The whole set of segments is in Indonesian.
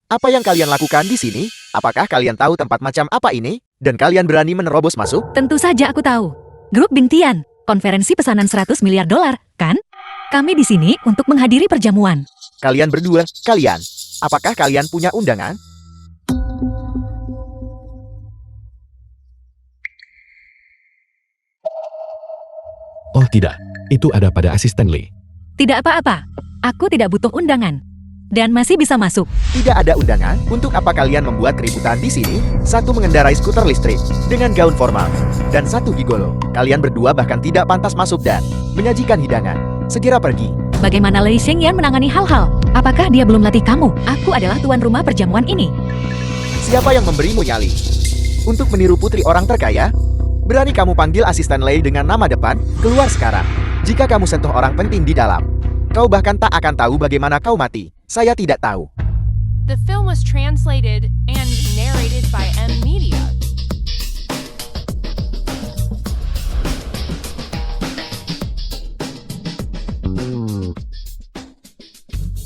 Apa yang kalian lakukan di sini? Apakah kalian tahu tempat macam apa ini? Dan kalian berani menerobos masuk? Tentu saja aku tahu. Grup Bing Tian, konferensi pesanan 100 miliar dolar, kan? Kami di sini untuk menghadiri perjamuan. Kalian berdua, kalian. Apakah kalian punya undangan? Oh tidak, itu ada pada asisten Lee. Tidak apa-apa, aku tidak butuh undangan. Dan masih bisa masuk. Tidak ada undangan? Untuk apa kalian membuat keributan di sini? Satu mengendarai skuter listrik dengan gaun formal dan satu gigolo. Kalian berdua bahkan tidak pantas masuk dan menyajikan hidangan. Segera pergi. Bagaimana Lei Shengyan menangani hal-hal? Apakah dia belum latih kamu? Aku adalah tuan rumah perjamuan ini. Siapa yang memberimu nyali? Untuk meniru putri orang terkaya? Berani kamu panggil asisten Lei dengan nama depan? Keluar sekarang. Jika kamu sentuh orang penting di dalam, kau bahkan tak akan tahu bagaimana kau mati. Saya tidak tahu. The film was translated and narrated by M Media.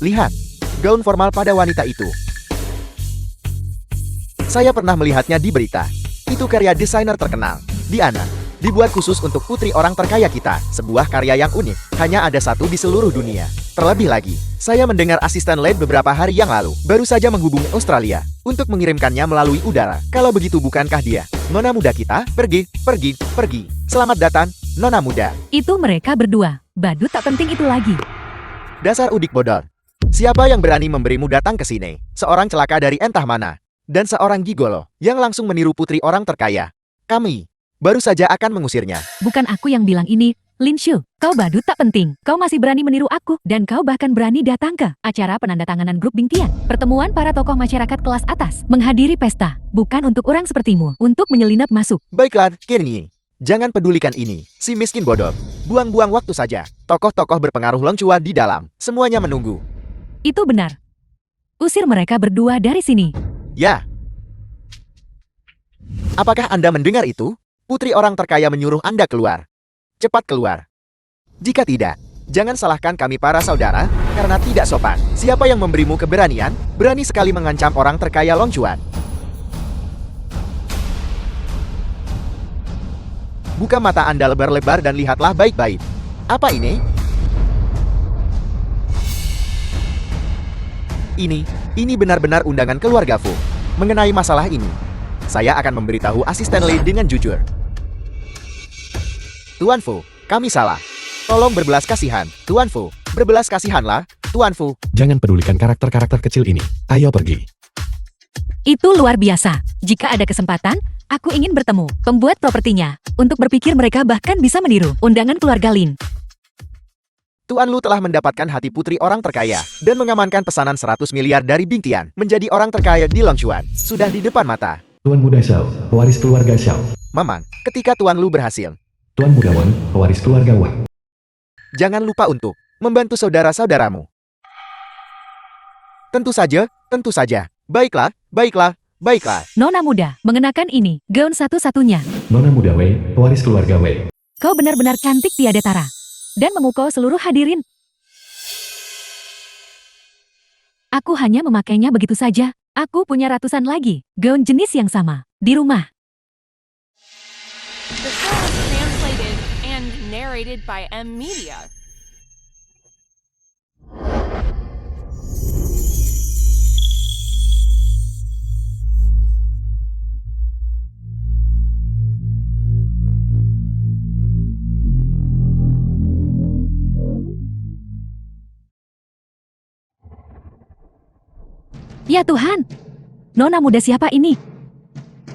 Lihat, gaun formal pada wanita itu. Saya pernah melihatnya di berita. Itu karya desainer terkenal, Diana. Dibuat khusus untuk putri orang terkaya kita. Sebuah karya yang unik. Hanya ada satu di seluruh dunia. Terlebih lagi, saya mendengar asisten Lei beberapa hari yang lalu baru saja menghubungi Australia untuk mengirimkannya melalui udara. Kalau begitu bukankah dia nona muda kita? Pergi, pergi, pergi. Selamat datang, nona muda. Itu mereka berdua. Badut tak penting itu lagi. Dasar udik bodor. Siapa yang berani memberimu datang ke sini? Seorang celaka dari entah mana. Dan seorang gigolo yang langsung meniru putri orang terkaya. Kami baru saja akan mengusirnya. Bukan aku yang bilang ini, Lin Shu. Kau badut tak penting. Kau masih berani meniru aku. Dan kau bahkan berani datang ke acara penandatanganan grup Bing Tian. Pertemuan para tokoh masyarakat kelas atas. Menghadiri pesta. Bukan untuk orang sepertimu. Untuk menyelinap masuk. Baiklah, Kenny. Jangan pedulikan ini. Si miskin bodoh. Buang-buang waktu saja. Tokoh-tokoh berpengaruh loncuan di dalam. Semuanya menunggu. Itu benar. Usir mereka berdua dari sini. Ya. Apakah Anda mendengar itu? Putri orang terkaya menyuruh Anda keluar. Cepat keluar. Jika tidak, jangan salahkan kami para saudara, karena tidak sopan. Siapa yang memberimu keberanian, berani sekali mengancam orang terkaya loncuan. Buka mata Anda lebar-lebar dan lihatlah baik-baik. Apa ini? Ini benar-benar undangan keluarga Fu. Mengenai masalah ini, saya akan memberitahu asisten Lei dengan jujur. Tuan Fu, kami salah. Tolong berbelas kasihan. Tuan Fu, berbelas kasihanlah. Tuan Fu. Jangan pedulikan karakter-karakter kecil ini. Ayo pergi. Itu luar biasa. Jika ada kesempatan, aku ingin bertemu pembuat propertinya. Untuk berpikir mereka bahkan bisa meniru undangan keluarga Lin. Tuan Lu telah mendapatkan hati putri orang terkaya dan mengamankan pesanan 100 miliar dari Bing Tian menjadi orang terkaya di Longchuan. Sudah di depan mata. Tuan Muda Xiao, pewaris keluarga Xiao. Mamang, ketika Tuan Lu berhasil, Tuan Muda Wan, pewaris keluarga Wang. jangan lupa untuk membantu saudara-saudaramu. Tentu saja. Baiklah, baiklah, baiklah. Nona muda, mengenakan ini, gaun satu-satunya. Nona Muda Wei, pewaris keluarga Wei. Kau benar-benar cantik tiada tara. Dan memukau seluruh hadirin. Aku hanya memakainya begitu saja. Aku punya ratusan lagi, gaun jenis yang sama, di rumah. The film was translated and narrated by M Media. Ya Tuhan, nona muda siapa ini?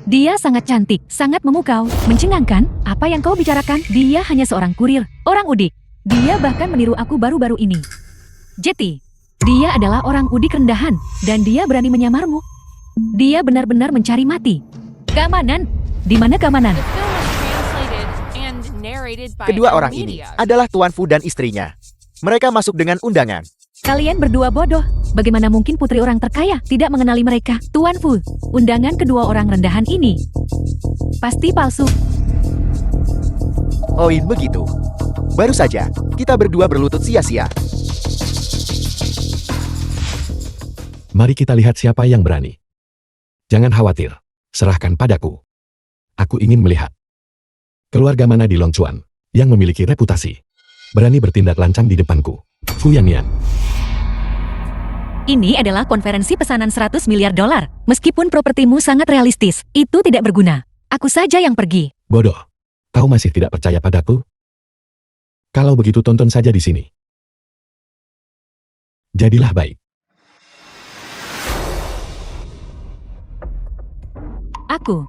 Dia sangat cantik, sangat memukau, mencengangkan. Apa yang kau bicarakan? Dia hanya seorang kurir, orang udik. Dia bahkan meniru aku baru-baru ini. Jetty, dia adalah orang udik rendahan, dan dia berani menyamarmu. Dia benar-benar mencari mati. Keamanan? Di mana keamanan? The film was translated and narrated by Kedua M orang ini Media. adalah Tuan Fu dan istrinya. Mereka masuk dengan undangan. Kalian berdua bodoh. Bagaimana mungkin putri orang terkaya tidak mengenali mereka? Tuan Fu, undangan kedua orang rendahan ini pasti palsu. Oh, begitu. Baru saja, kita berdua berlutut sia-sia. Mari kita lihat siapa yang berani. Jangan khawatir, serahkan padaku. Aku ingin melihat keluarga mana di Longchuan yang memiliki reputasi berani bertindak lancang di depanku. Fu Yannian. Ini adalah konferensi pesanan 100 miliar dolar. Meskipun propertimu sangat realistis, itu tidak berguna. Aku saja yang pergi. Bodoh. Kau masih tidak percaya padaku? Kalau begitu tonton saja di sini. Jadilah baik. Aku.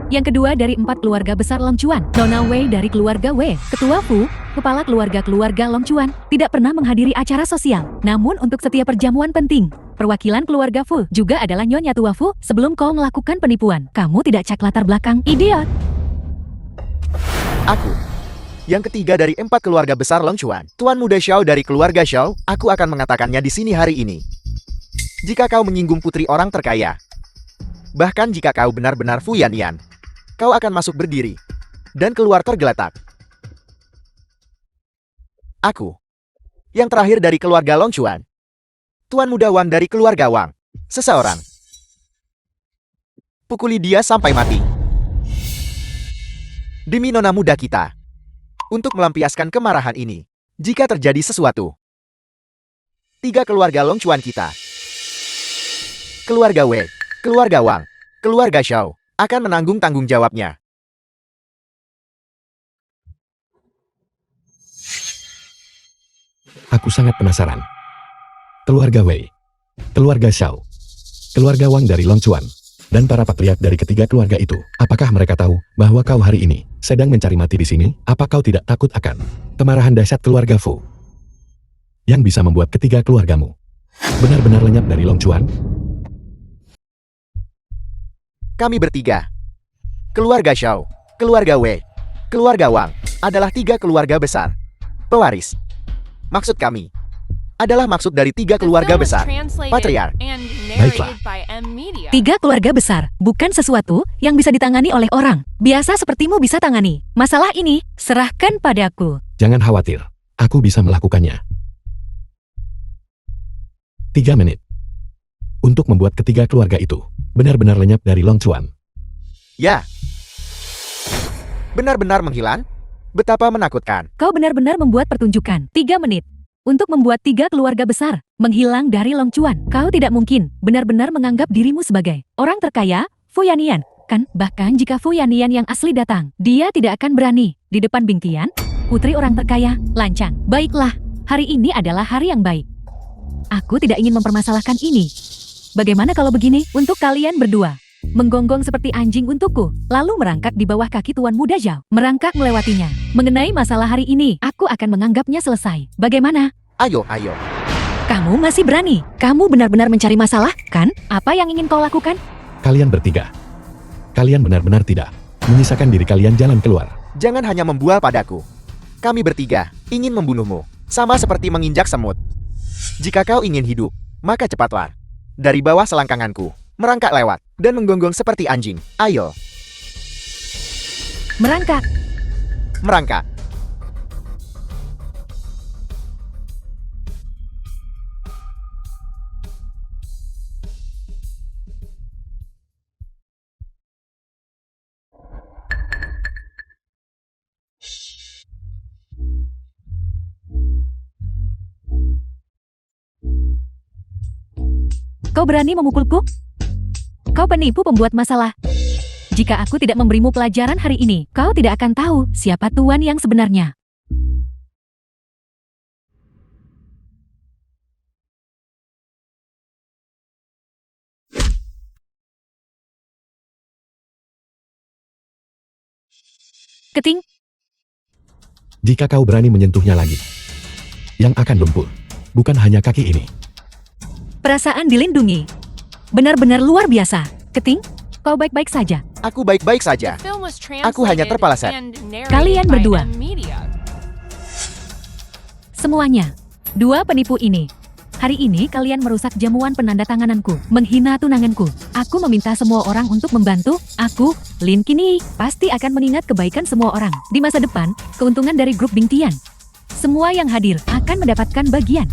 Yang kedua dari 4 keluarga besar Longchuan. Nona Wei dari keluarga Wei. Ketua Fu, kepala keluarga Longchuan, tidak pernah menghadiri acara sosial. Namun untuk setiap perjamuan penting, perwakilan keluarga Fu juga adalah Nyonya Tua Fu sebelum kau melakukan penipuan. Kamu tidak cek latar belakang, idiot. Aku. Yang ketiga dari 4 keluarga besar Longchuan. Tuan Muda Xiao dari keluarga Xiao, aku akan mengatakannya di sini hari ini. Jika kau menyinggung putri orang terkaya, bahkan jika kau benar-benar Fu Yannian, kau akan masuk berdiri dan keluar tergeletak. Aku. Yang terakhir dari keluarga Longchuan. Tuan Muda Wang dari keluarga Wang. Seseorang. Pukuli dia sampai mati. Demi nona muda kita. Untuk melampiaskan kemarahan ini. Jika terjadi sesuatu. 3 keluarga Longchuan kita. Keluarga Wei, keluarga Wang, keluarga Xiao akan menanggung tanggung jawabnya. Aku sangat penasaran. Keluarga Wei, keluarga Xiao, keluarga Wang dari Longchuan, dan para patriark dari ketiga keluarga itu. Apakah mereka tahu bahwa kau hari ini sedang mencari mati di sini? Apa kau tidak takut akan kemarahan dahsyat keluarga Fu yang bisa membuat ketiga keluargamu benar-benar lenyap dari Longchuan? Kami bertiga. Keluarga Xiao, keluarga Wei, keluarga Wang adalah 3 keluarga besar. Pewaris. Maksud kami adalah maksud dari 3 keluarga besar. Patriark. Baiklah. 3 keluarga besar, bukan sesuatu yang bisa ditangani oleh orang. Biasa sepertimu bisa tangani. Masalah ini, serahkan padaku. Jangan khawatir, aku bisa melakukannya. 3 menit. Untuk membuat ketiga keluarga itu benar-benar lenyap dari Longchuan. Ya. Benar-benar menghilang? Betapa menakutkan. Kau benar-benar membuat pertunjukan. 3 menit. Untuk membuat 3 keluarga besar menghilang dari Longchuan. Kau tidak mungkin benar-benar menganggap dirimu sebagai orang terkaya, Fu Yannian, kan? Bahkan jika Fu Yannian yang asli datang, dia tidak akan berani di depan Bing Tian, putri orang terkaya, lancang. Baiklah, hari ini adalah hari yang baik. Aku tidak ingin mempermasalahkan ini. Bagaimana kalau begini untuk kalian berdua? Menggonggong seperti anjing untukku, lalu merangkak di bawah kaki Tuan Muda Zhao. Merangkak melewatinya. Mengenai masalah hari ini, aku akan menganggapnya selesai. Bagaimana? Ayo. Kamu masih berani? Kamu benar-benar mencari masalah, kan? Apa yang ingin kau lakukan? Kalian bertiga. Kalian benar-benar tidak menyisakan diri kalian jalan keluar. Jangan hanya membual padaku. Kami bertiga ingin membunuhmu. Sama seperti menginjak semut. Jika kau ingin hidup, maka cepatlah. Dari bawah selangkanganku, merangkak lewat, dan menggonggong seperti anjing. Ayo. Merangkak. Merangkak. Kau berani memukulku? Kau penipu pembuat masalah. Jika aku tidak memberimu pelajaran hari ini, kau tidak akan tahu siapa tuan yang sebenarnya. Keting, Jika kau berani menyentuhnya lagi, yang akan lumpuh bukan hanya kaki ini. perasaan dilindungi. Benar-benar luar biasa. Keting, kau baik-baik saja. Aku baik-baik saja. Aku hanya terpeleset. Kalian berdua. Semuanya. 2 penipu ini. Hari ini kalian merusak jamuan penandatangananku, menghina tunanganku. Aku meminta semua orang untuk membantu. Aku, Lin Qini, pasti akan mengingat kebaikan semua orang. Di masa depan, keuntungan dari grup Bing Tian. Semua yang hadir akan mendapatkan bagian.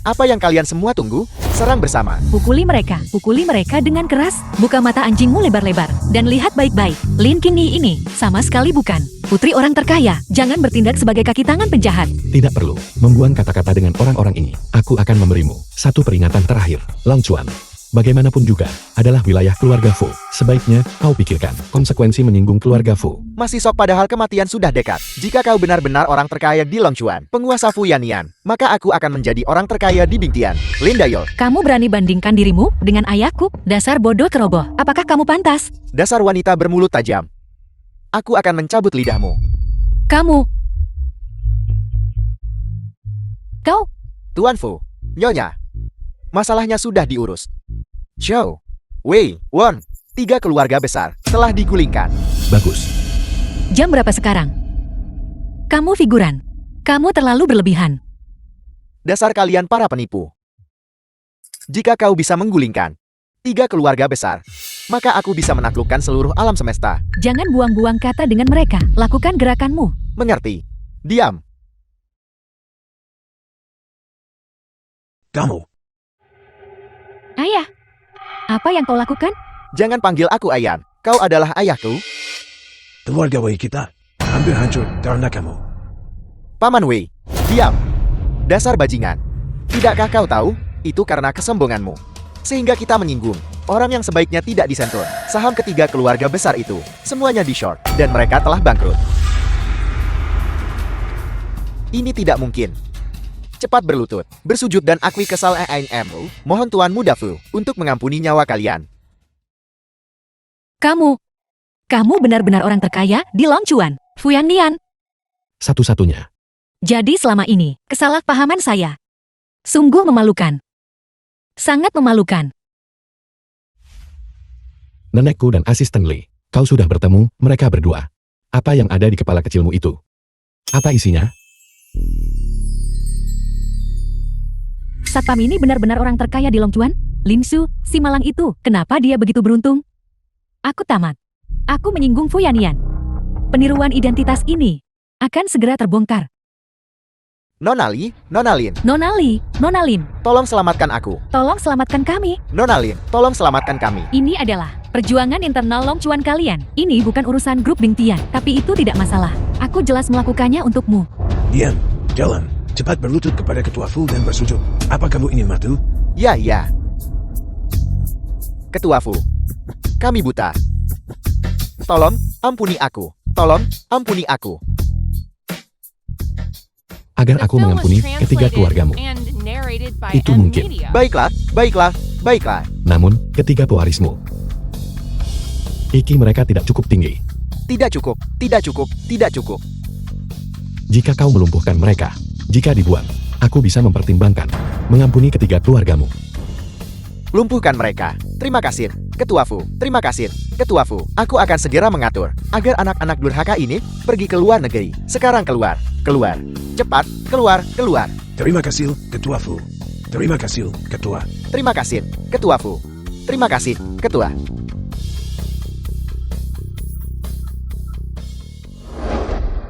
Apa yang kalian semua tunggu? Serang bersama. Pukuli mereka dengan keras. Buka mata anjingmu lebar-lebar. Dan lihat baik-baik, Lin Qingyi ini sama sekali bukan putri orang terkaya. Jangan bertindak sebagai kaki tangan penjahat. Tidak perlu membuang kata-kata dengan orang-orang ini. Aku akan memberimu satu peringatan terakhir. Long Chuan, bagaimanapun juga, adalah wilayah keluarga Fu. Sebaiknya kau pikirkan konsekuensi menyinggung keluarga Fu. Masih sok padahal kematian sudah dekat. Jika kau benar-benar orang terkaya di Longchuan, penguasa Fuyanian, maka aku akan menjadi orang terkaya di Bingtian. Lin Dayol, Kamu berani bandingkan dirimu dengan ayahku? Dasar bodoh ceroboh. Apakah kamu pantas? dasar wanita bermulut tajam. Aku akan mencabut lidahmu. Kau, Tuan Fu, Nyonya, masalahnya sudah diurus. Zhou, Wei, Won, 3 keluarga besar telah digulingkan. Bagus. jam berapa sekarang? Kamu figuran. Kamu terlalu berlebihan. Dasar kalian para penipu. Jika kau bisa menggulingkan 3 keluarga besar, maka aku bisa menaklukkan seluruh alam semesta. Jangan buang-buang kata dengan mereka. Lakukan gerakanmu. Mengerti? Diam. Kamu, Ayah, apa yang kau lakukan? Jangan panggil aku Ayan. Kau adalah ayahku. keluarga Wei kita, hampir hancur karena kamu. Paman Wei, diam. Dasar bajingan. Tidakkah kau tahu? Itu karena kesombonganmu. Sehingga kita menyinggung orang yang sebaiknya tidak disentuh. Saham ketiga keluarga besar itu, semuanya di short, dan mereka telah bangkrut. Ini tidak mungkin. Cepat berlutut, bersujud dan akui kesal AIMU. Mohon Tuan Muda Fu untuk mengampuni nyawa kalian. Kamu benar-benar orang terkaya di Longchuan, Fuyanian. Satu-satunya. Jadi selama ini, kesalahpahaman saya. Sungguh memalukan. Sangat memalukan. Nenekku dan asisten Lee. Kau sudah bertemu mereka berdua. Apa yang ada di kepala kecilmu itu? Apa isinya? Satpam ini benar-benar orang terkaya di Longchuan? Lin Su, si malang itu, kenapa dia begitu beruntung? Aku tamat. Aku menyinggung Fuyanian. Peniruan identitas ini akan segera terbongkar. Nona Li, Nona Lin, Nona Lin, tolong selamatkan aku. tolong selamatkan kami. Nona Lin, tolong selamatkan kami. Ini adalah perjuangan internal Longchuan kalian. Ini bukan urusan grup Bingtian, tapi itu tidak masalah. Aku jelas melakukannya untukmu. Diam, jalan, cepat berlutut kepada ketua Fu dan bersujud. Apa kamu ingin mati? Ya. Ketua Fu, kami buta. Tolong, ampuni aku. Tolong, ampuni aku. Agar The aku film was mengampuni ketiga translated keluargamu. and narrated by Itu M mungkin. Media. Baiklah. Namun, ketiga pewarismu. Iki mereka tidak cukup tinggi. Tidak cukup. Jika kau melumpuhkan mereka, jika dibuang, aku bisa mempertimbangkan mengampuni ketiga keluargamu. Lumpuhkan mereka. Terima kasih, Ketua Fu. Terima kasih, Ketua Fu. Aku akan segera mengatur agar anak-anak durhaka ini pergi ke luar negeri. Sekarang keluar. Cepat, keluar. Terima kasih, ketua Fu. Terima kasih, ketua. Terima kasih, Ketua Fu. Terima kasih, Ketua.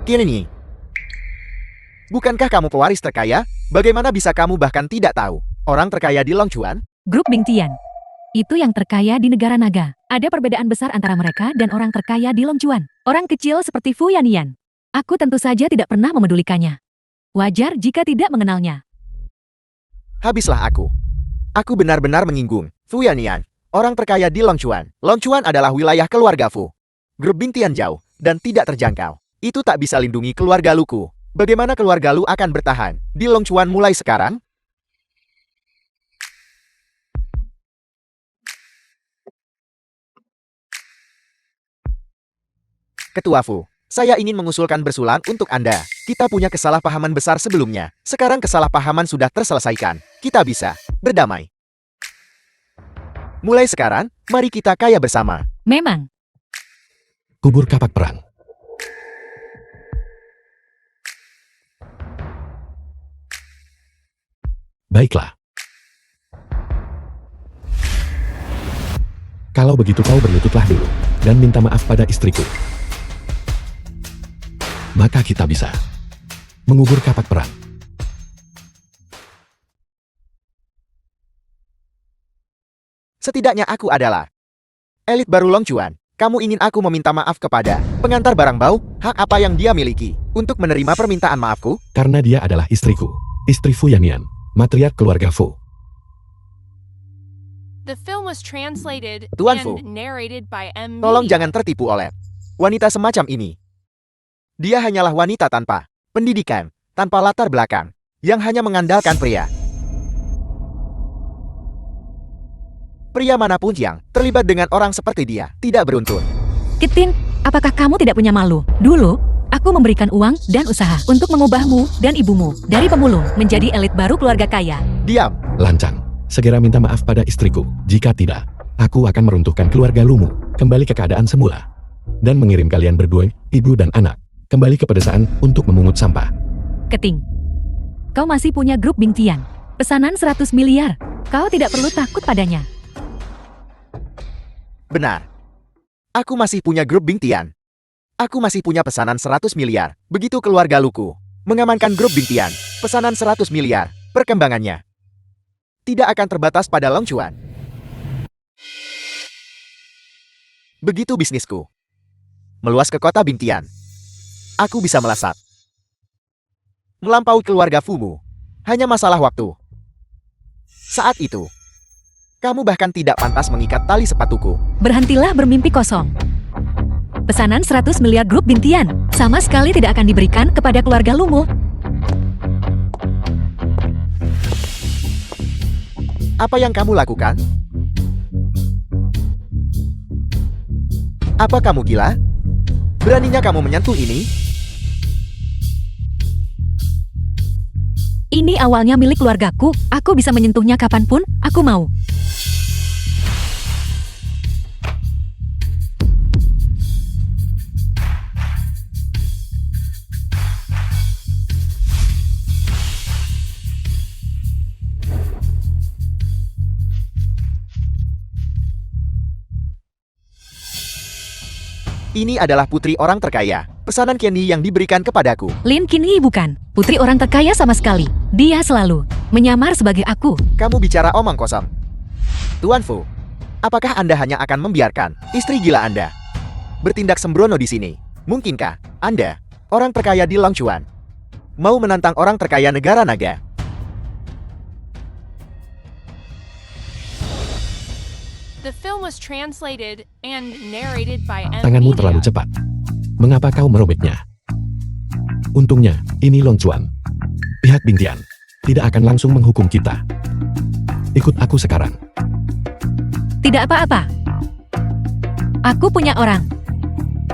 Kini, bukankah kamu pewaris terkaya? Bagaimana bisa kamu bahkan tidak tahu orang terkaya di Longchuan? Grup Bingtian. Itu yang terkaya di negara naga. Ada perbedaan besar antara mereka dan orang terkaya di Longchuan. Orang kecil seperti Fu Yanian. Aku tentu saja tidak pernah memedulikannya. Wajar jika tidak mengenalnya. Habislah aku. Aku benar-benar menyinggung Fu Yanian, orang terkaya di Longchuan. Longchuan adalah wilayah keluarga Fu. Grup Bingtian jauh dan tidak terjangkau. Itu tak bisa lindungi keluarga Luku. Bagaimana keluarga Lu akan bertahan di Longchuan mulai sekarang? Ketua Fu, saya ingin mengusulkan bersulang untuk Anda. Kita punya kesalahpahaman besar sebelumnya. Sekarang kesalahpahaman sudah terselesaikan. Kita bisa berdamai. Mulai sekarang, mari kita kaya bersama. Memang. Kubur kapak perang. Baiklah. Kalau begitu kau berlututlah dulu dan minta maaf pada istriku. Maka kita bisa mengubur kapak perang. Setidaknya aku adalah elit baru Long Chuan. Kamu ingin aku meminta maaf kepada pengantar barang bau, hak apa yang dia miliki, untuk menerima permintaan maafku? Karena dia adalah istriku. Istri Fu Yanyan, matriark keluarga Fu. The film was translated Tuan and Fu. narrated by M. Tolong Media. jangan tertipu oleh wanita semacam ini. Dia hanyalah wanita tanpa pendidikan, tanpa latar belakang, yang hanya mengandalkan pria. Pria manapun yang terlibat dengan orang seperti dia tidak beruntun. Ketin, apakah kamu tidak punya malu? Dulu, aku memberikan uang dan usaha untuk mengubahmu dan ibumu dari pemulung menjadi elit baru keluarga kaya. Diam. Lancang, segera minta maaf pada istriku. Jika tidak, aku akan meruntuhkan keluarga Lumu, kembali ke keadaan semula. Dan mengirim kalian berdua, ibu dan anak, kembali ke pedesaan untuk memungut sampah. Keting, kau masih punya grup Bing Tian. Pesanan 100 miliar. Kau tidak perlu takut padanya. Benar. Aku masih punya grup Bing Tian. Aku masih punya pesanan 100 miliar. Begitu keluarga Luku mengamankan grup Bing Tian, pesanan 100 miliar. Perkembangannya tidak akan terbatas pada Long Chuan. Begitu bisnisku meluas ke kota Bing Tian, aku bisa melesat. Melampaui keluarga Fumu hanya masalah waktu. Saat itu, kamu bahkan tidak pantas mengikat tali sepatuku. Berhentilah bermimpi kosong. Pesanan 100 miliar grup Bing Tian sama sekali tidak akan diberikan kepada keluarga Lumu. Apa yang kamu lakukan? Apa kamu gila? Beraninya kamu menyentuh ini? Ini awalnya milik keluargaku. Aku bisa menyentuhnya kapanpun aku mau. Ini adalah putri orang terkaya. Pesanan Kenny yang diberikan kepadaku. Lin Qinyi bukan putri orang terkaya sama sekali. Dia selalu menyamar sebagai aku. Kamu bicara omong kosong. Tuan Fu, apakah Anda hanya akan membiarkan istri gila Anda bertindak sembrono di sini? Mungkinkah Anda, orang terkaya di Long Chuan, mau menantang orang terkaya negara naga? The film was translated and narrated by M. Tanganmu Media. terlalu cepat. Mengapa kau merobeknya? Untungnya, ini Long Chuan. Pihak Bing Tian tidak akan langsung menghukum kita. Ikut aku sekarang. Tidak apa-apa. Aku punya orang.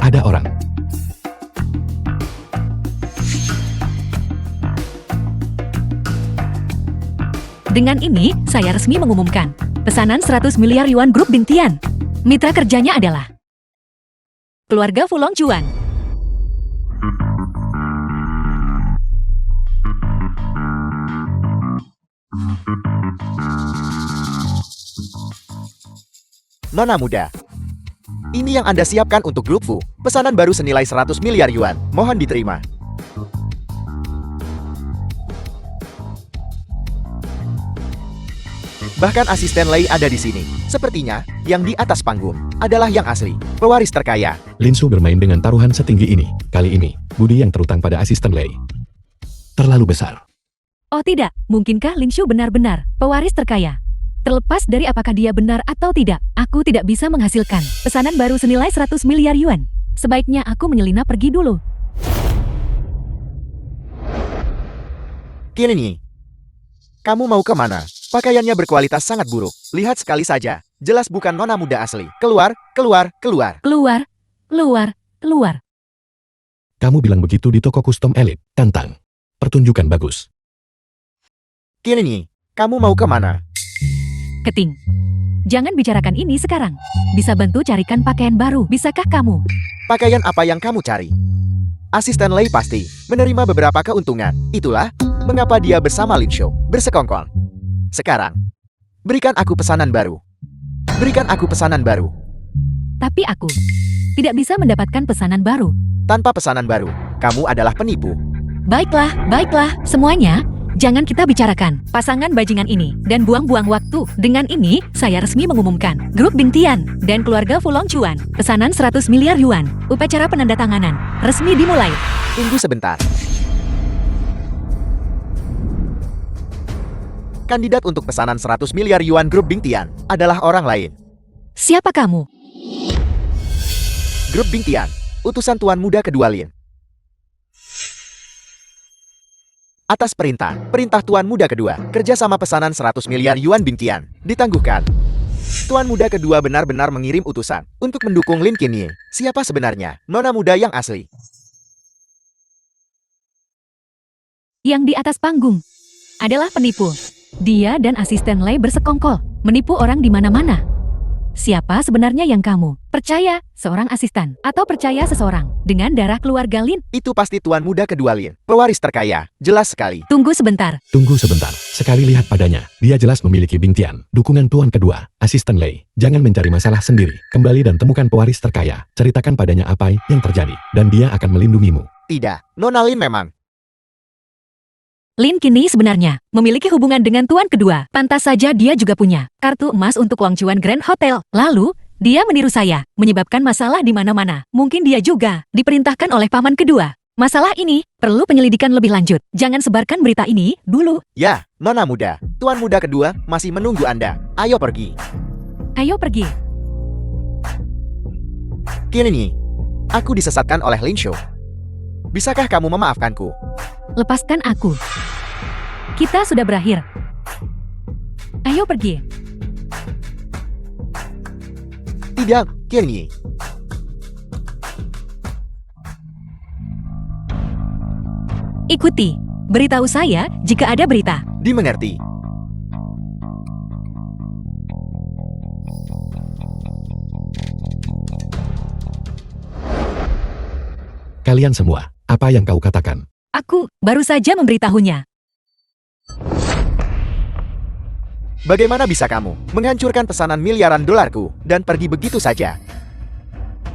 Ada orang. Dengan ini, saya resmi mengumumkan pesanan 100 miliar yuan grup Bing Tian. Mitra kerjanya adalah keluarga Fu Long Chuan. Nona muda, ini yang Anda siapkan untuk grup Fu. Pesanan baru senilai 100 miliar yuan. Mohon diterima. Bahkan asisten Lei ada di sini. Sepertinya, yang di atas panggung adalah yang asli, pewaris terkaya. Lin Su bermain dengan taruhan setinggi ini. Kali ini, budi yang terutang pada asisten Lei terlalu besar. Oh tidak, mungkinkah Lin Shu benar-benar pewaris terkaya? Terlepas dari apakah dia benar atau tidak, aku tidak bisa menghasilkan pesanan baru senilai 100 miliar yuan. Sebaiknya aku menyelinap pergi dulu. Kenny, kamu mau kemana? Pakaiannya berkualitas sangat buruk. Lihat sekali saja. Jelas bukan nona muda asli. Keluar, keluar, keluar. Keluar, keluar, keluar. Kamu bilang begitu di toko custom elit. Tantang. Pertunjukan bagus. Kenny, kamu mau kemana? Keting. Jangan bicarakan ini sekarang. Bisa bantu carikan pakaian baru. Bisakah kamu? Pakaian apa yang kamu cari? Asisten Lei pasti menerima beberapa keuntungan. Itulah mengapa dia bersama Lin Shu bersekongkol. Sekarang, berikan aku pesanan baru. Berikan aku pesanan baru. Tapi aku tidak bisa mendapatkan pesanan baru. Tanpa pesanan baru, kamu adalah penipu. Baiklah, baiklah, semuanya. Jangan kita bicarakan pasangan bajingan ini dan buang-buang waktu. Dengan ini, saya resmi mengumumkan grup Bingtian dan keluarga Fu Longchuan. Pesanan 100 miliar yuan. Upacara penandatanganan resmi dimulai. Tunggu sebentar. Kandidat untuk pesanan 100 miliar yuan grup Bingtian adalah orang lain. Siapa kamu? Grup Bingtian, utusan Tuan Muda kedua Lin. Atas perintah Tuan Muda kedua, kerjasama pesanan 100 miliar yuan Bingtian ditangguhkan. Tuan Muda kedua benar-benar mengirim utusan untuk mendukung Lin Qinyi. Siapa sebenarnya nona muda yang asli? Yang di atas panggung adalah penipu. Dia dan asisten Lei bersekongkol, menipu orang di mana-mana. Siapa sebenarnya yang kamu percaya? Seorang asisten atau percaya seseorang dengan darah keluarga Lin? Itu pasti Tuan Muda kedua Lin, pewaris terkaya. Jelas sekali. Tunggu sebentar. Tunggu sebentar. Sekali lihat padanya, dia jelas memiliki Bingtian. Dukungan Tuan kedua, asisten Lei. Jangan mencari masalah sendiri. Kembali dan temukan pewaris terkaya. Ceritakan padanya apa yang terjadi, dan dia akan melindungimu. Tidak, Nona Lin memang. Lin Qinyi sebenarnya memiliki hubungan dengan tuan kedua. Pantas saja dia juga punya kartu emas untuk Longchuan Grand Hotel. Lalu, dia meniru saya, menyebabkan masalah di mana-mana. Mungkin dia juga diperintahkan oleh paman kedua. Masalah ini perlu penyelidikan lebih lanjut. Jangan sebarkan berita ini dulu. Ya, Nona Muda. Tuan Muda kedua masih menunggu Anda. Ayo pergi. Ayo pergi. Qinyi, aku disesatkan oleh Lin Shou. Bisakah kamu memaafkanku? Lepaskan aku. Kita sudah berakhir. Ayo pergi. Tidak, Qinyi. Ikuti. Beritahu saya jika ada berita. Dimengerti. Kalian semua, apa yang kau katakan? Aku baru saja memberitahunya. Bagaimana bisa kamu menghancurkan pesanan miliaran dolarku dan pergi begitu saja?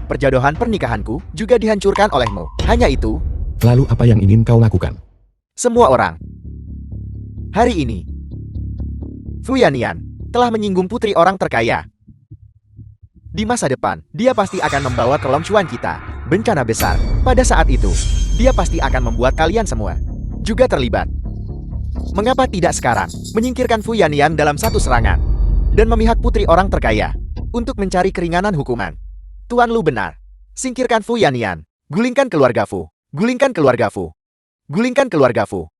Perjodohan pernikahanku juga dihancurkan olehmu. Hanya itu, Lalu apa yang ingin kau lakukan? semua orang. Hari ini, Fu Yanian telah menyinggung putri orang terkaya. Di masa depan, dia pasti akan membawa ke Longchuan kita bencana besar. Pada saat itu, dia pasti akan membuat kalian semua juga terlibat. Mengapa tidak sekarang menyingkirkan Fu Yanian dalam satu serangan dan memihak putri orang terkaya untuk mencari keringanan hukuman? Tuan Lu benar. Singkirkan Fu Yanian. Gulingkan keluarga Fu. Gulingkan keluarga Fu. Gulingkan keluarga Fu.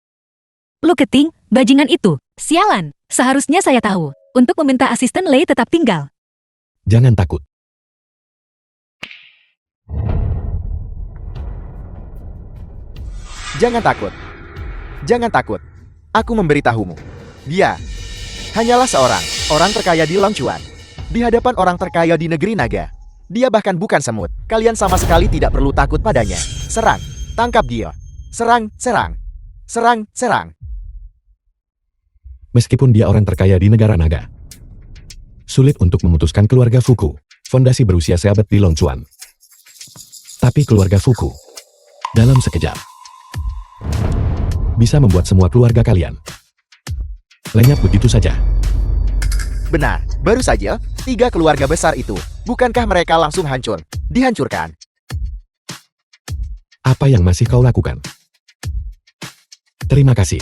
Lu keting, bajingan itu. Sialan. Seharusnya saya tahu. Untuk meminta asisten Lei tetap tinggal. Jangan takut. Jangan takut. Jangan takut. Aku memberitahumu. Dia hanyalah seorang orang terkaya di Longchuan. Di hadapan orang terkaya di negeri naga. Dia bahkan bukan semut. Kalian sama sekali tidak perlu takut padanya. Serang. Tangkap dia. Serang, serang. Serang, serang. Meskipun dia orang terkaya di negara naga, sulit untuk memutuskan keluarga Fuku, fondasi berusia seabad di Longchuan. Tapi keluarga Fuku, dalam sekejap, bisa membuat semua keluarga kalian lenyap begitu saja. Benar, baru saja 3 keluarga besar itu. Bukankah mereka langsung hancur? Dihancurkan. Apa yang masih kau lakukan? Terima kasih.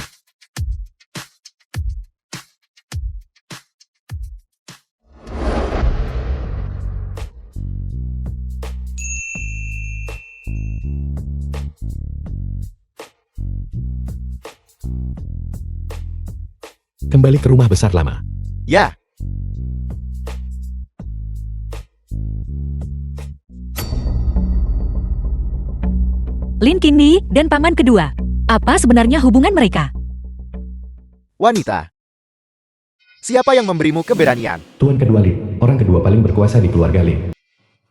Kembali ke rumah besar lama. Ya. Lin Qinyi dan paman kedua. Apa sebenarnya hubungan mereka? Wanita. Siapa yang memberimu keberanian Tuan kedua Lin, orang kedua paling berkuasa di keluarga Lin.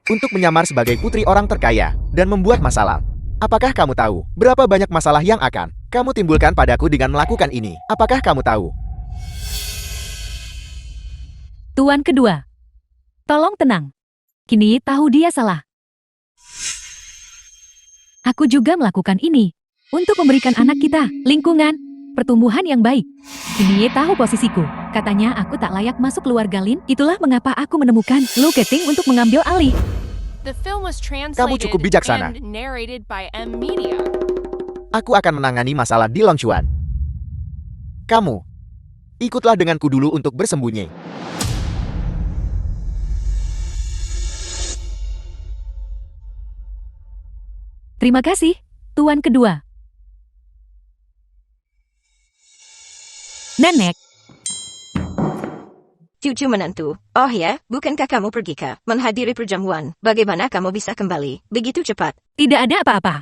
untuk menyamar sebagai putri orang terkaya dan membuat masalah? Apakah kamu tahu berapa banyak masalah yang akan kamu timbulkan padaku dengan melakukan ini? Apakah kamu tahu? Tuan kedua. Tolong tenang. Qinyi tahu dia salah. Aku juga melakukan ini untuk memberikan anak kita lingkungan Pertumbuhan yang baik. Ini tahu posisiku. Katanya aku tak layak masuk keluarga Lin. Itulah mengapa aku menemukan Lu Keting untuk mengambil alih. The film was Kamu translated cukup bijaksana. and narrated by M Media. Aku akan menangani masalah di Longchuan. Kamu, ikutlah denganku dulu untuk bersembunyi. Terima kasih, Tuan kedua. Nenek, Cucu menantu. Oh ya, bukankah kamu pergi ke menghadiri perjamuan? Bagaimana kamu bisa kembali begitu cepat? tidak ada apa-apa.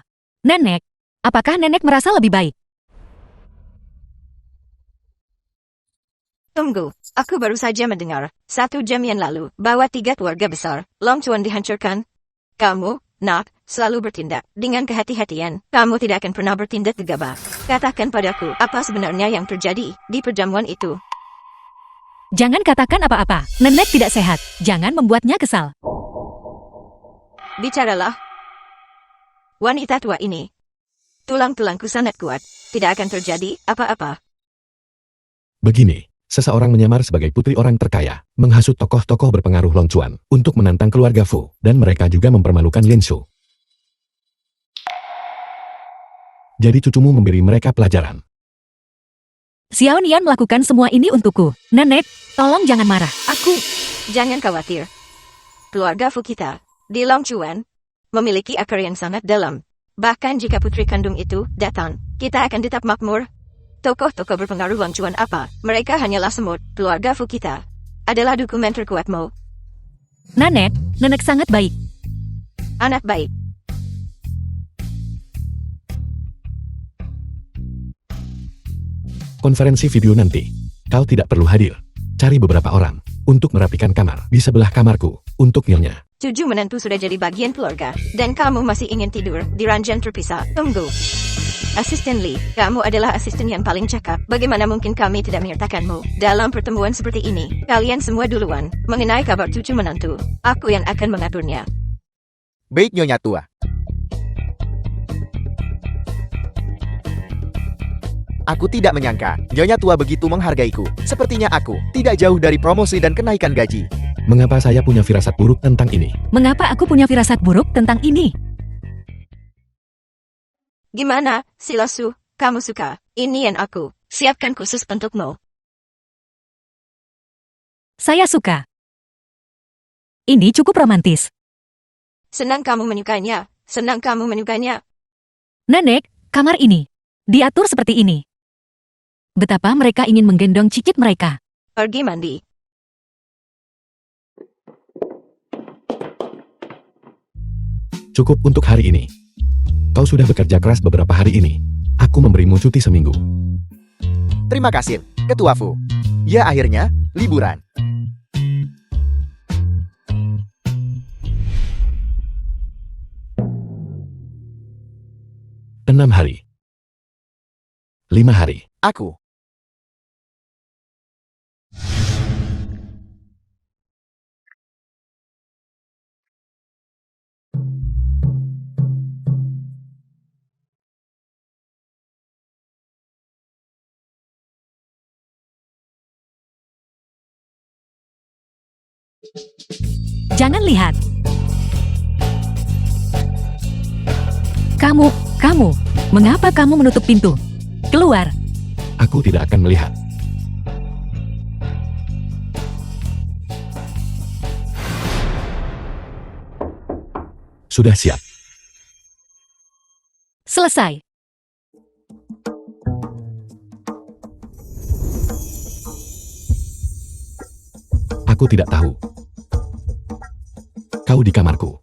Nenek, apakah nenek merasa lebih baik? Tunggu, aku baru saja mendengar 1 jam yang lalu bahwa 3 keluarga besar Longchuan dihancurkan. Kamu, Nak, selalu bertindak dengan kehati-hatian. Kamu tidak akan pernah bertindak gegabah. Katakan padaku apa sebenarnya yang terjadi di perjamuan itu. Jangan katakan apa-apa. Nenek tidak sehat. Jangan membuatnya kesal. Bicaralah. Wanita tua ini. Tulang-tulangku sangat kuat. Tidak akan terjadi apa-apa. Begini, seseorang menyamar sebagai putri orang terkaya, menghasut tokoh-tokoh berpengaruh Longchuan untuk menantang keluarga Fu, dan mereka juga mempermalukan Lin Shu. Jadi cucumu memberi mereka pelajaran. Xiao Nian melakukan semua ini untukku. Nenek, tolong jangan marah. Jangan khawatir. Keluarga Fu kita di Longchuan memiliki akar yang sangat dalam. Bahkan jika putri kandung itu datang, kita akan tetap makmur. Tokoh-tokoh berpengaruh Longchuan apa? Mereka hanyalah semut. Keluarga Fu kita adalah dokumen terkuatmu. Nenek sangat baik. Anak baik. Konferensi video nanti. Kau tidak perlu hadir. Cari beberapa orang untuk merapikan kamar di sebelah kamarku untuk Nyonya. Cucu menantu sudah jadi bagian keluarga, dan kamu masih ingin tidur di ranjang terpisah. Tunggu. Asisten Lee, kamu adalah asisten yang paling cakap. Bagaimana mungkin kami tidak menyertakanmu dalam pertemuan seperti ini? Kalian semua duluan mengenai kabar cucu menantu. Aku yang akan mengaturnya. Baik Nyonya Tua. Aku tidak menyangka Nyonya Tua begitu menghargaiku. Sepertinya aku tidak jauh dari promosi dan kenaikan gaji. Mengapa saya punya firasat buruk tentang ini? Mengapa aku punya firasat buruk tentang ini? Gimana, Silasu? Kamu suka? Ini yang aku siapkan khusus untukmu. Saya suka. Ini cukup romantis. Senang kamu menyukainya. Senang kamu menyukainya. Nenek, kamar ini diatur seperti ini. Betapa mereka ingin menggendong cicit mereka. Pergi mandi. Cukup untuk hari ini. Kau sudah bekerja keras beberapa hari ini. Aku memberimu cuti seminggu. Terima kasih, Ketua Fu. Ya akhirnya, liburan. Enam hari. 5 hari. Aku. Jangan lihat. Kamu, mengapa kamu menutup pintu? Keluar. Aku tidak akan melihat. Sudah siap. Selesai. Aku tidak tahu. Kau di kamarku.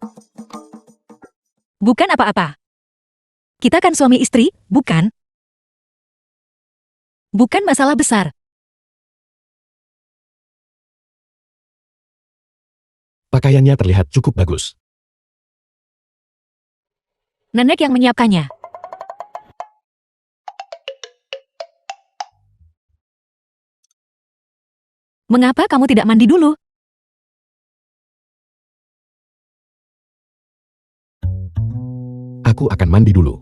Bukan apa-apa. Kita kan suami istri, bukan? Bukan masalah besar. Pakaiannya terlihat cukup bagus. Nenek yang menyiapkannya. Mengapa kamu tidak mandi dulu? Aku akan mandi dulu.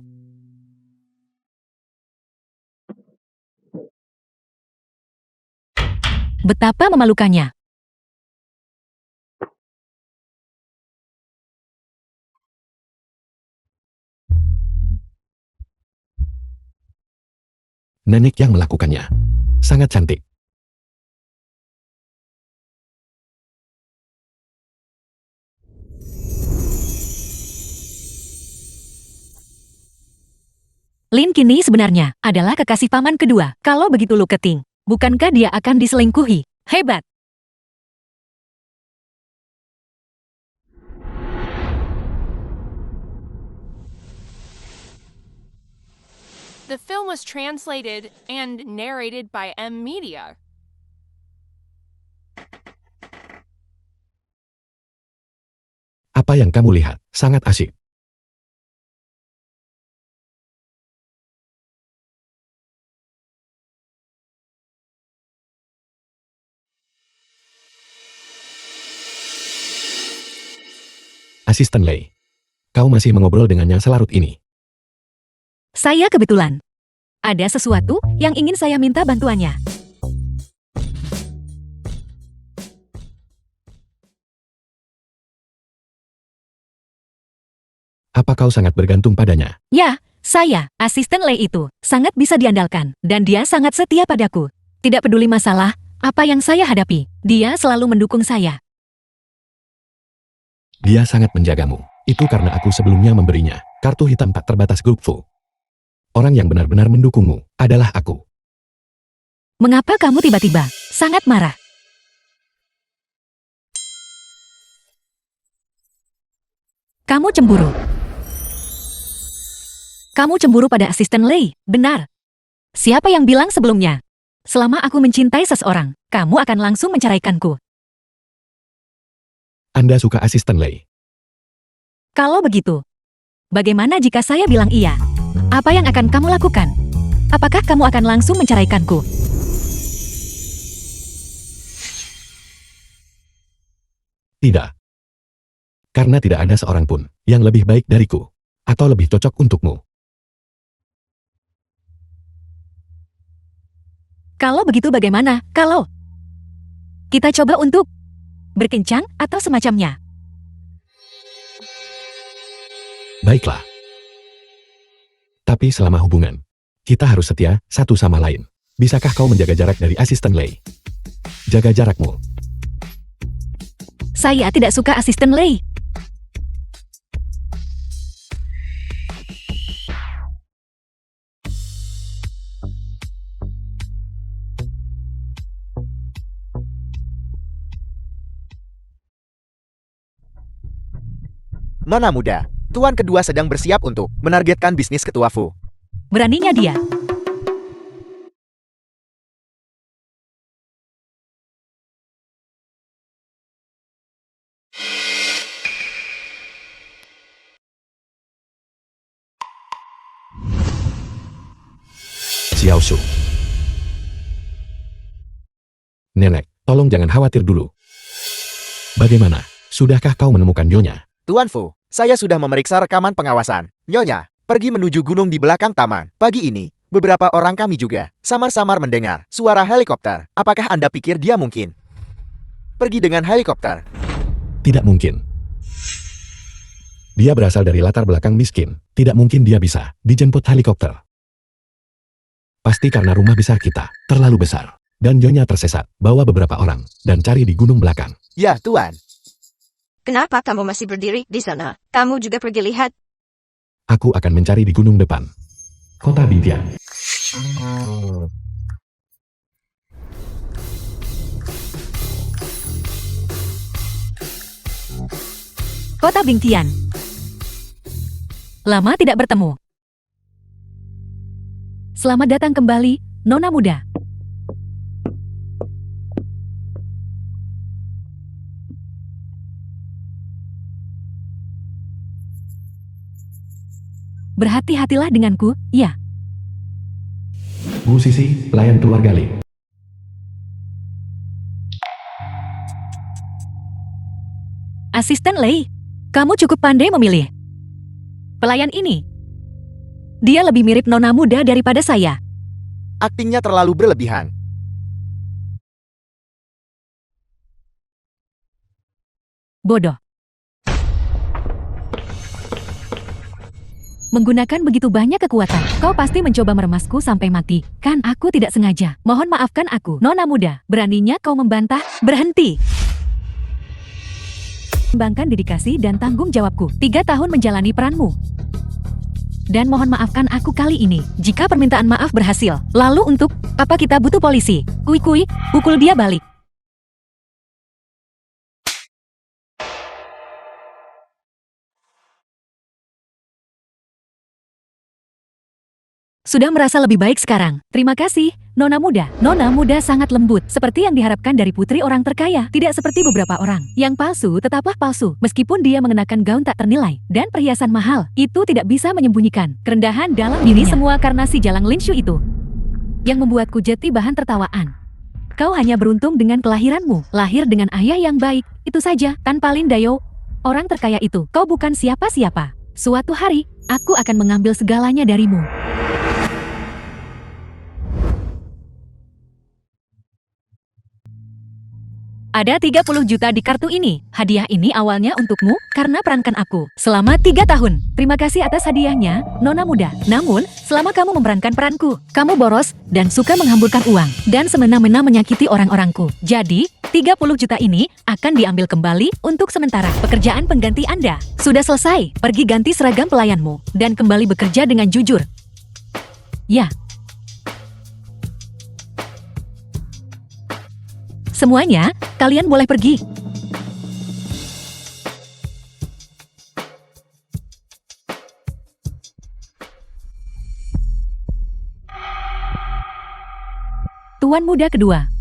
Betapa memalukannya. Nenek yang melakukannya. Sangat cantik. Lin kini sebenarnya adalah kekasih paman kedua. Kalau begitu Lu Keting, bukankah dia akan diselingkuhi? Hebat! The film was translated and narrated by M Media. Apa yang kamu lihat? Sangat asyik. Asisten Lei. Kau masih mengobrol dengannya selarut ini. Saya kebetulan. Ada sesuatu yang ingin saya minta bantuannya. Apa kau sangat bergantung padanya? Ya, saya, asisten Lei itu, sangat bisa diandalkan, dan dia sangat setia padaku. Tidak peduli masalah, apa yang saya hadapi, dia selalu mendukung saya. Dia sangat menjagamu. Itu karena aku sebelumnya memberinya kartu hitam tak terbatas grup Fu. Orang yang benar-benar mendukungmu adalah aku. Mengapa kamu tiba-tiba sangat marah? Kamu cemburu. Kamu cemburu pada asisten Lei, benar. Siapa yang bilang sebelumnya? Selama aku mencintai seseorang, kamu akan langsung menceraikanku. Anda suka asisten Lei? Kalau begitu, bagaimana jika saya bilang iya? Apa yang akan kamu lakukan? Apakah kamu akan langsung menceraikanku? Tidak. Karena tidak ada seorang pun yang lebih baik dariku atau lebih cocok untukmu. Kalau begitu bagaimana? Kalau kita coba untuk berkencan atau semacamnya. Baiklah. Tapi selama hubungan, kita harus setia satu sama lain. Bisakah kau menjaga jarak dari asisten Lei? Jaga jarakmu. Saya tidak suka asisten Lei. Nona muda, tuan kedua sedang bersiap untuk menargetkan bisnis ketua Fu. Beraninya dia. Xiao Su. Nenek, tolong jangan khawatir dulu. Bagaimana? Sudahkah kau menemukan Nyonya? Tuan Fu, saya sudah memeriksa rekaman pengawasan. Nyonya, pergi menuju gunung di belakang taman. Pagi ini, beberapa orang kami juga samar-samar mendengar suara helikopter. Apakah Anda pikir dia mungkin pergi dengan helikopter? Tidak mungkin. Dia berasal dari latar belakang miskin. Tidak mungkin dia bisa dijemput helikopter. Pasti karena rumah besar kita terlalu besar. Dan Nyonya tersesat, bawa beberapa orang, dan cari di gunung belakang. Ya, Tuan. Kenapa kamu masih berdiri di sana? Kamu juga pergi lihat. Aku akan mencari di gunung depan. Kota Bintian. Kota Bingtian. Lama tidak bertemu. Selamat datang kembali, Nona muda. Berhati-hatilah denganku, ya. Bu Sisi, pelayan keluarga Lei. Asisten Lei, kamu cukup pandai memilih pelayan ini. Dia lebih mirip nona muda daripada saya. Aktingnya terlalu berlebihan. Bodoh. Menggunakan begitu banyak kekuatan, kau pasti mencoba meremasku sampai mati. Kan aku tidak sengaja. Mohon maafkan aku, Nona muda. Beraninya kau membantah? Berhenti. Kembangkan dedikasi dan tanggung jawabku. 3 tahun menjalani peranmu. Dan mohon maafkan aku kali ini. Jika permintaan maaf berhasil, lalu untuk apa kita butuh polisi? Kui, pukul dia balik. Sudah merasa lebih baik sekarang. Terima kasih, Nona muda. Nona muda sangat lembut, seperti yang diharapkan dari putri orang terkaya. Tidak seperti beberapa orang. Yang palsu tetaplah palsu. Meskipun dia mengenakan gaun tak ternilai dan perhiasan mahal, itu tidak bisa menyembunyikan kerendahan dalam dirinya. Ini semua karena si Jalang Linshu itu, yang membuatku jadi bahan tertawaan. Kau hanya beruntung dengan kelahiranmu. Lahir dengan ayah yang baik, itu saja. Tanpa Lin Dayo, orang terkaya itu, kau bukan siapa-siapa. Suatu hari, aku akan mengambil segalanya darimu. Ada 30 juta di kartu ini. Hadiah ini awalnya untukmu karena perankan aku selama 3 tahun. Terima kasih atas hadiahnya, Nona muda. Namun, selama kamu memerankan peranku, kamu boros dan suka menghamburkan uang dan semena-mena menyakiti orang-orangku. Jadi, 30 juta ini akan diambil kembali untuk sementara. Pekerjaan pengganti Anda sudah selesai. Pergi ganti seragam pelayanmu dan kembali bekerja dengan jujur. Ya. Semuanya, kalian boleh pergi. Tuan muda kedua.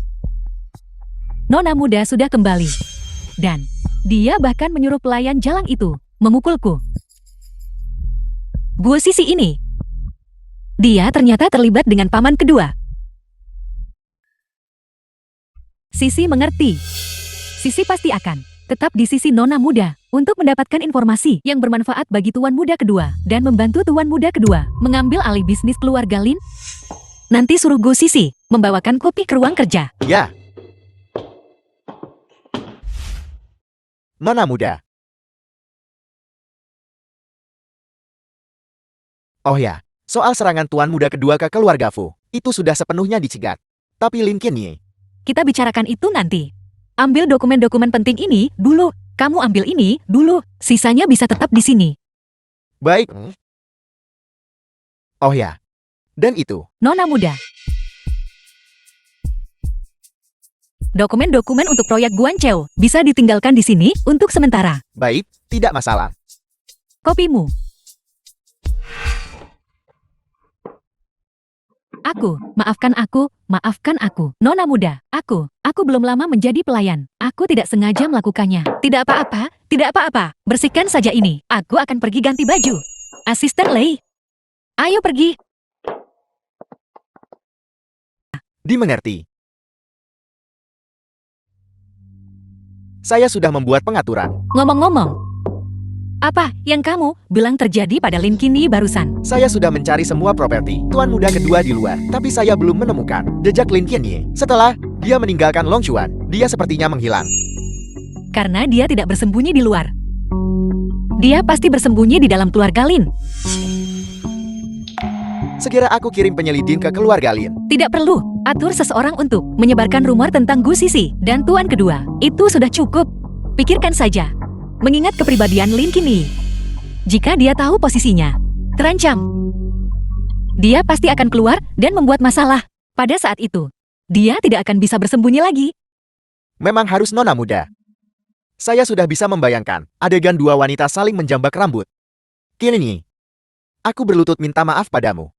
Nona muda sudah kembali. Dan dia bahkan menyuruh pelayan jalang itu memukulku. Bu Sisi ini. Dia ternyata terlibat dengan paman kedua. Sisi mengerti. Sisi pasti akan tetap di sisi Nona muda untuk mendapatkan informasi yang bermanfaat bagi tuan muda kedua dan membantu tuan muda kedua mengambil alih bisnis keluarga Lin. Nanti suruh Go Sisi membawakan kopi ke ruang kerja. Ya. Nona muda. Oh ya, soal serangan tuan muda kedua ke keluarga Fu, itu sudah sepenuhnya dicegat. Tapi Lin Qianye, kita bicarakan itu nanti. Ambil dokumen-dokumen penting ini dulu. Kamu ambil ini dulu. Sisanya bisa tetap di sini. baik. Oh ya, dan itu. Nona muda. Dokumen-dokumen untuk proyek Guancheo bisa ditinggalkan di sini untuk sementara. Baik, tidak masalah. Kopimu. Maafkan aku, Nona muda. Aku belum lama menjadi pelayan. Aku tidak sengaja melakukannya. Tidak apa-apa. Bersihkan saja ini. Aku akan pergi ganti baju. Asisten Lei, ayo pergi. Dimengerti. Saya sudah membuat pengaturan. Ngomong-ngomong, apa yang kamu bilang terjadi pada Lin Qianye barusan? Saya sudah mencari semua properti tuan muda kedua di luar, tapi saya belum menemukan jejak Lin Qianye. Setelah dia meninggalkan Longchuan, dia sepertinya menghilang. Karena dia tidak bersembunyi di luar. Dia pasti bersembunyi di dalam keluarga Lin. Segera aku kirim penyelidik ke keluarga Lin. Tidak perlu atur seseorang untuk menyebarkan rumor tentang Gu Sisi dan tuan kedua. Itu sudah cukup. Pikirkan saja. Mengingat kepribadian Lin Qianye, jika dia tahu posisinya terancam, dia pasti akan keluar dan membuat masalah. Pada saat itu, dia tidak akan bisa bersembunyi lagi. Memang harus Nona muda. Saya sudah bisa membayangkan adegan dua wanita saling menjambak rambut. Qianye, aku berlutut minta maaf padamu.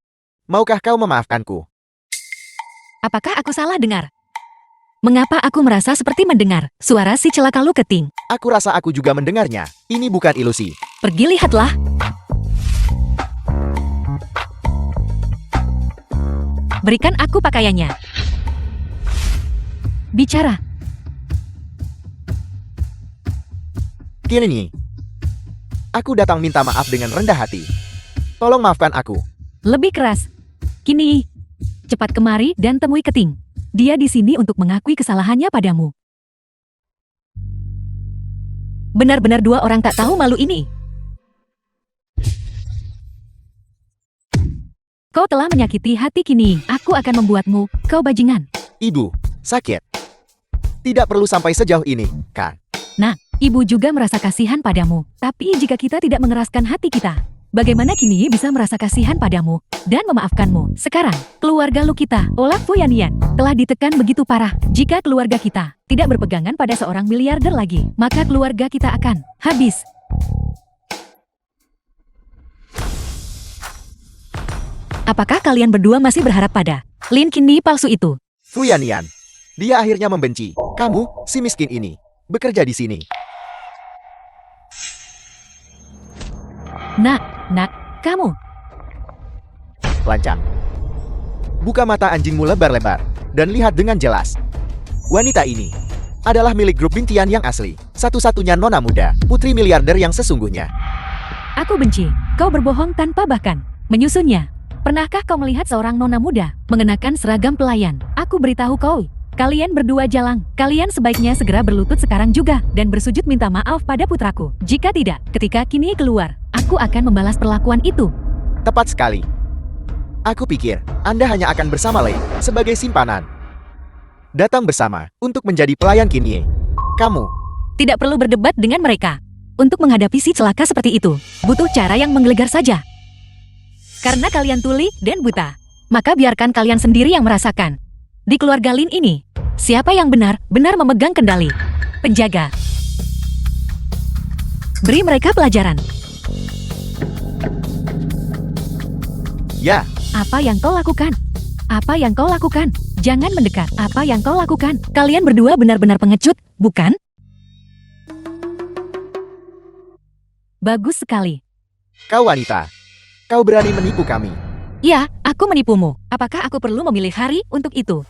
Maukah kau memaafkanku? Apakah aku salah dengar? Mengapa aku merasa seperti mendengar suara si celaka Lu Keting? Aku rasa aku juga mendengarnya. Ini bukan ilusi. Pergi lihatlah. Berikan aku pakaiannya. Bicara. Qianye, aku datang minta maaf dengan rendah hati. Tolong maafkan aku. Lebih keras. Kini, cepat kemari dan temui Keting. Dia di sini untuk mengakui kesalahannya padamu. Benar-benar dua orang tak tahu malu ini. Kau telah menyakiti hati Kini. Aku akan membuatmu, kau bajingan. Ibu, sakit. Tidak perlu sampai sejauh ini, kan? Nah, ibu juga merasa kasihan padamu. Tapi jika kita tidak mengeraskan hati kita, bagaimana Kini bisa merasa kasihan padamu dan memaafkanmu? Sekarang, keluarga Lukita, Olaf Voyanian, telah ditekan begitu parah. Jika keluarga kita tidak berpegangan pada seorang miliarder lagi, maka keluarga kita akan habis. Apakah kalian berdua masih berharap pada Lin Kini palsu itu? Fuyanian. Dia akhirnya membenci kamu, si miskin ini. Bekerja di sini. Nak, kamu. Lancang. Buka mata anjingmu lebar-lebar dan lihat dengan jelas. Wanita ini adalah milik grup Bintian yang asli. Satu-satunya nona muda, putri miliarder yang sesungguhnya. Aku benci. Kau berbohong tanpa bahkan menyusunnya. Pernahkah kau melihat seorang nona muda mengenakan seragam pelayan? Aku beritahu kau, kalian berdua jalang. Kalian sebaiknya segera berlutut sekarang juga dan bersujud minta maaf pada putraku. Jika tidak, ketika Kini keluar, aku akan membalas perlakuan itu. Tepat sekali. Aku pikir Anda hanya akan bersama Lei sebagai simpanan. Datang bersama untuk menjadi pelayan Kinye. Kamu Tidak perlu berdebat dengan mereka. Untuk menghadapi si celaka seperti itu, butuh cara yang menggelegar saja. Karena kalian tuli dan buta, maka biarkan kalian sendiri yang merasakan. Di keluarga Lin ini, siapa yang benar-benar memegang kendali? Penjaga. Beri mereka pelajaran. ya, Apa yang kau lakukan? Apa yang kau lakukan? Jangan mendekat. Apa yang kau lakukan? Kalian berdua benar-benar pengecut, bukan? Bagus sekali. kau wanita. Kau berani menipu kami. Ya, aku menipumu. Apakah aku perlu memilih hari untuk itu?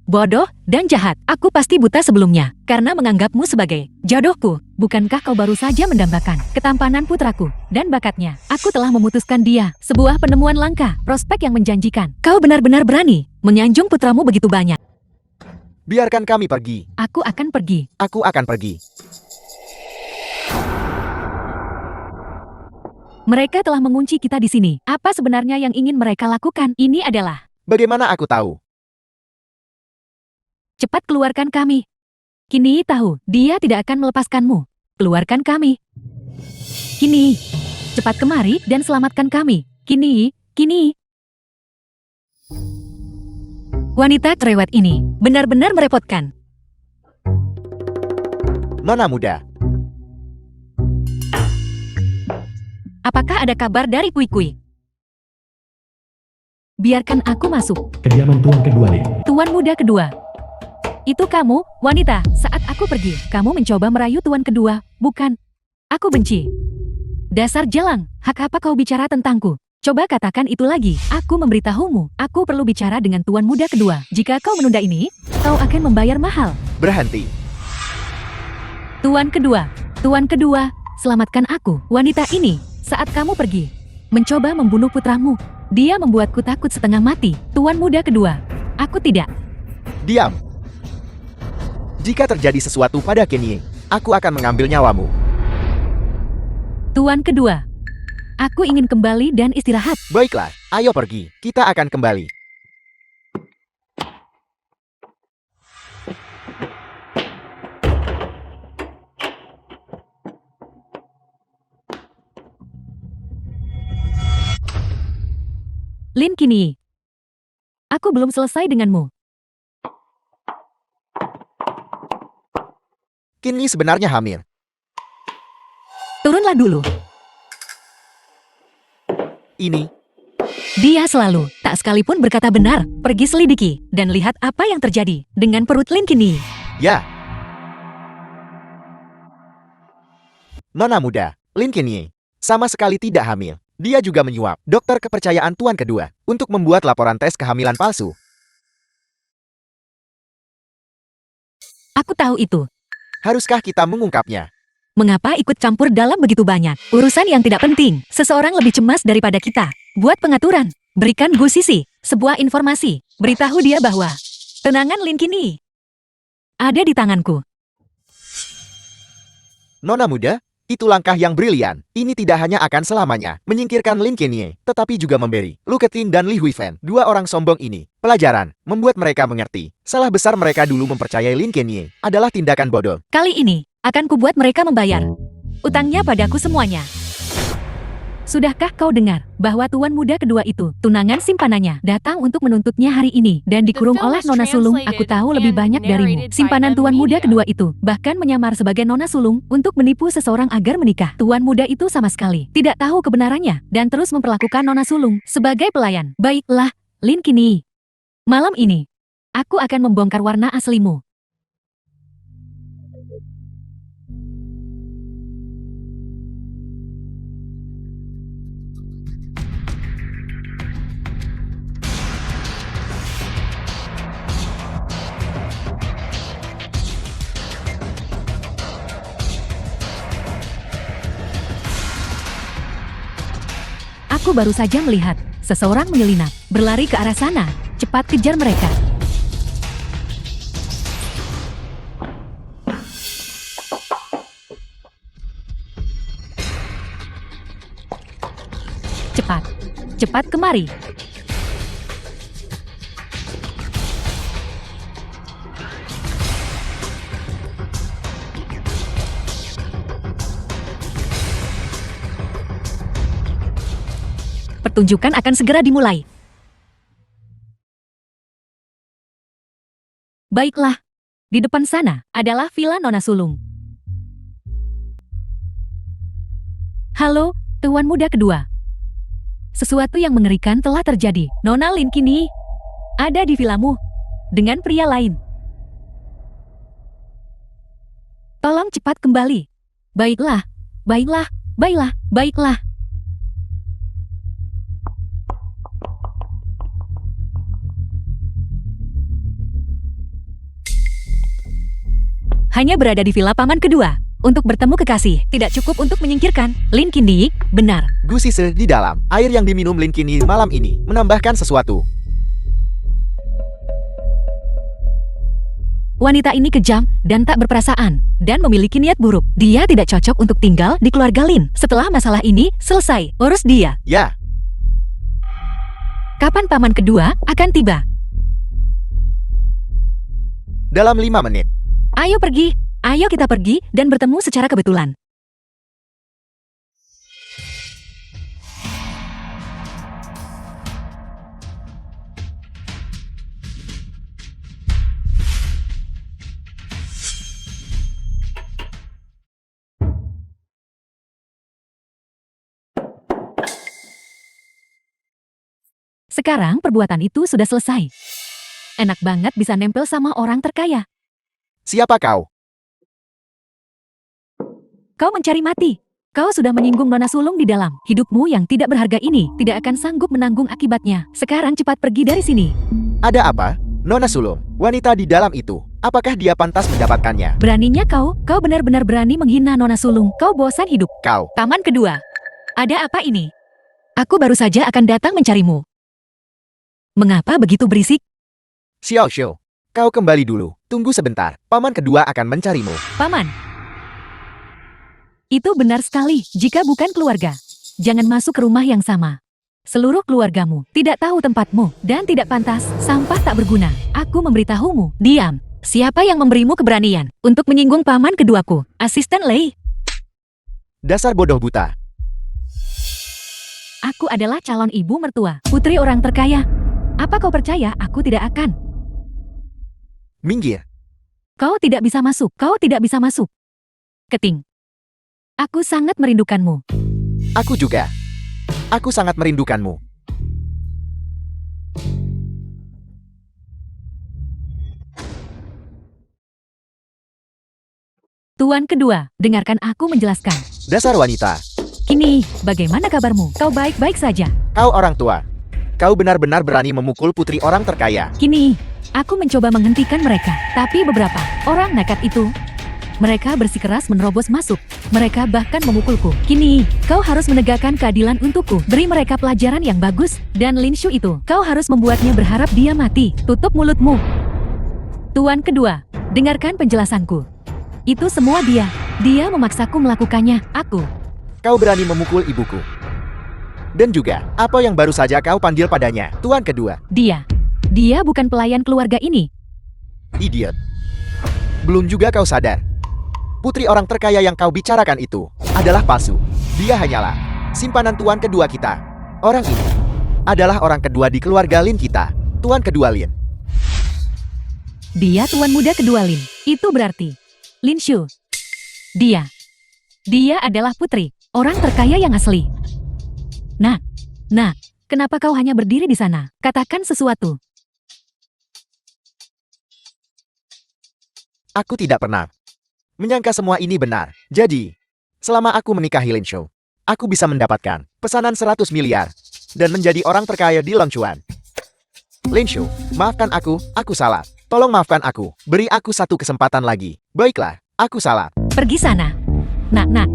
Bodoh dan jahat. Aku pasti buta sebelumnya karena menganggapmu sebagai jodohku. Bukankah kau baru saja mendambakan ketampanan putraku dan bakatnya? Aku telah memutuskan dia. Sebuah penemuan langka, prospek yang menjanjikan. Kau benar-benar berani menyanjung putramu begitu banyak. Biarkan kami pergi. Aku akan pergi. Aku akan pergi. Mereka telah mengunci kita di sini. Apa sebenarnya yang ingin mereka lakukan? Ini adalah Bagaimana aku tahu? cepat keluarkan kami. Kini tahu, dia tidak akan melepaskanmu. Keluarkan kami. Kini, cepat kemari dan selamatkan kami. Kini. Wanita cerewet ini benar-benar merepotkan. Nona muda. Apakah ada kabar dari Kui? Biarkan aku masuk. Kediaman tuan kedua Lin. Tuan muda kedua. Itu kamu, wanita. Saat aku pergi, kamu mencoba merayu tuan kedua, bukan? Aku benci. Dasar jelang, hak apa kau bicara tentangku? Coba katakan itu lagi. Aku memberitahumu, aku perlu bicara dengan tuan muda kedua. Jika kau menunda ini, kau akan membayar mahal. Berhenti. Tuan kedua, selamatkan aku. Wanita ini, saat kamu pergi, mencoba membunuh putramu. Dia membuatku takut setengah mati. Tuan muda kedua, aku tidak. Diam. Jika terjadi sesuatu pada Kenye, aku akan mengambil nyawamu. Tuan kedua, aku ingin kembali dan istirahat. Baiklah, ayo pergi. Kita akan kembali. Lin Kini, aku belum selesai denganmu. Kenye sebenarnya hamil. Turunlah dulu. Ini, Dia selalu, tak sekalipun berkata benar. Pergi selidiki, dan lihat apa yang terjadi dengan perut Lin Kini. ya. Nona muda, Lin Kenye, sama sekali tidak hamil. Dia juga menyuap dokter kepercayaan tuan kedua untuk membuat laporan tes kehamilan palsu. Aku tahu itu. Haruskah kita mengungkapnya? Mengapa ikut campur dalam begitu banyak urusan yang tidak penting? Seseorang lebih cemas daripada kita. Buat pengaturan. Berikan Gu Sisi sebuah informasi. Beritahu dia bahwa tenangan Lin Kini ada di tanganku. Nona muda, itu langkah yang brilian. Ini tidak hanya akan selamanya menyingkirkan Lin Kenyie, tetapi juga memberi Lu Keting dan Li Huifeng, dua orang sombong ini, pelajaran, membuat mereka mengerti. Salah besar mereka dulu mempercayai Lin Kenyie adalah tindakan bodoh. Kali ini, akan kubuat mereka membayar utangnya padaku semuanya. Sudahkah kau dengar bahwa tuan muda kedua itu, tunangan simpanannya, datang untuk menuntutnya hari ini dan dikurung oleh Nona Sulung? Aku tahu lebih banyak darimu. Simpanan tuan muda kedua itu bahkan menyamar sebagai Nona Sulung untuk menipu seseorang agar menikah. Tuan muda itu sama sekali tidak tahu kebenarannya dan terus memperlakukan Nona Sulung sebagai pelayan. Baiklah, Lin Kenyie. Malam ini, aku akan membongkar warna aslimu. Aku baru saja melihat seseorang menyelinap, berlari ke arah sana. Cepat kejar mereka. Cepat, cepat kemari. Pertunjukan akan segera dimulai. Baiklah, di depan sana adalah Villa Nona Sulung. Halo, tuan muda kedua. Sesuatu yang mengerikan telah terjadi. Nona Lin Kenyie ada di villamu dengan pria lain. Tolong cepat kembali. Baiklah, baiklah, baiklah, baiklah. Hanya berada di villa paman kedua untuk bertemu kekasih tidak cukup untuk menyingkirkan Lin Kenyie. Benar. Gu Sise di dalam. Air yang diminum Lin Kenyie malam ini menambahkan sesuatu. Wanita ini kejam dan tak berperasaan dan memiliki niat buruk. Dia tidak cocok untuk tinggal di keluarga Lin. Setelah masalah ini selesai, urus dia. Ya, Kapan paman kedua akan tiba? dalam 5 menit. Ayo pergi. Ayo kita pergi dan bertemu secara kebetulan. Sekarang perbuatan itu sudah selesai. Enak banget bisa nempel sama orang terkaya. Siapa kau? Kau mencari mati. Kau sudah menyinggung Nona Sulung di dalam. Hidupmu yang tidak berharga ini tidak akan sanggup menanggung akibatnya. Sekarang cepat pergi dari sini. Ada apa? Nona Sulung, wanita di dalam itu. Apakah dia pantas mendapatkannya? Beraninya kau benar-benar berani menghina Nona Sulung. Kau bosan hidup. Kau. Paman kedua. Ada apa ini? Aku baru saja akan datang mencarimu. Mengapa begitu berisik? Xiao Xiu, kau kembali dulu. Tunggu sebentar. Paman kedua akan mencarimu. Paman. Itu benar sekali. Jika bukan keluarga, jangan masuk ke rumah yang sama. Seluruh keluargamu tidak tahu tempatmu dan tidak pantas. Sampah tak berguna. Aku memberitahumu. Diam. Siapa yang memberimu keberanian untuk menyinggung paman keduaku? Asisten Lei. Dasar bodoh buta. Aku adalah calon ibu mertua, putri orang terkaya. Apa kau percaya aku tidak akan? Minggir. Kau tidak bisa masuk. Kau tidak bisa masuk. Keting. Aku sangat merindukanmu. Aku juga. Aku sangat merindukanmu. Tuan kedua, dengarkan aku menjelaskan. Dasar wanita. Kini, bagaimana kabarmu? Kau baik-baik saja. Kau orang tua. Kau benar-benar berani memukul putri orang terkaya. Kini, aku mencoba menghentikan mereka. Tapi beberapa orang nekat itu, mereka bersikeras menerobos masuk. Mereka bahkan memukulku. Kini, kau harus menegakkan keadilan untukku. Beri mereka pelajaran yang bagus. Dan Lin Shu itu, kau harus membuatnya berharap dia mati. Tutup mulutmu. Tuan kedua, dengarkan penjelasanku. Itu semua dia. Dia memaksaku melakukannya. Aku. Kau berani memukul ibuku. Dan juga, apa yang baru saja kau panggil padanya, tuan kedua. Dia. Dia bukan pelayan keluarga ini. Idiot. Belum juga kau sadar. Putri orang terkaya yang kau bicarakan itu adalah palsu. Dia hanyalah simpanan tuan kedua kita. Orang ini adalah orang kedua di keluarga Lin kita. Tuan kedua Lin. Dia tuan muda kedua Lin. Itu berarti Lin Shu. Dia. Dia adalah putri orang terkaya yang asli. Nah, kenapa kau hanya berdiri di sana? Katakan sesuatu. Aku tidak pernah menyangka semua ini benar. Jadi, selama aku menikahi Lin Shu, aku bisa mendapatkan pesanan 100 miliar dan menjadi orang terkaya di Longchuan. Lin Shu, maafkan aku salah. Tolong maafkan aku, beri aku satu kesempatan lagi. Baiklah, aku salah. Pergi sana. Nak.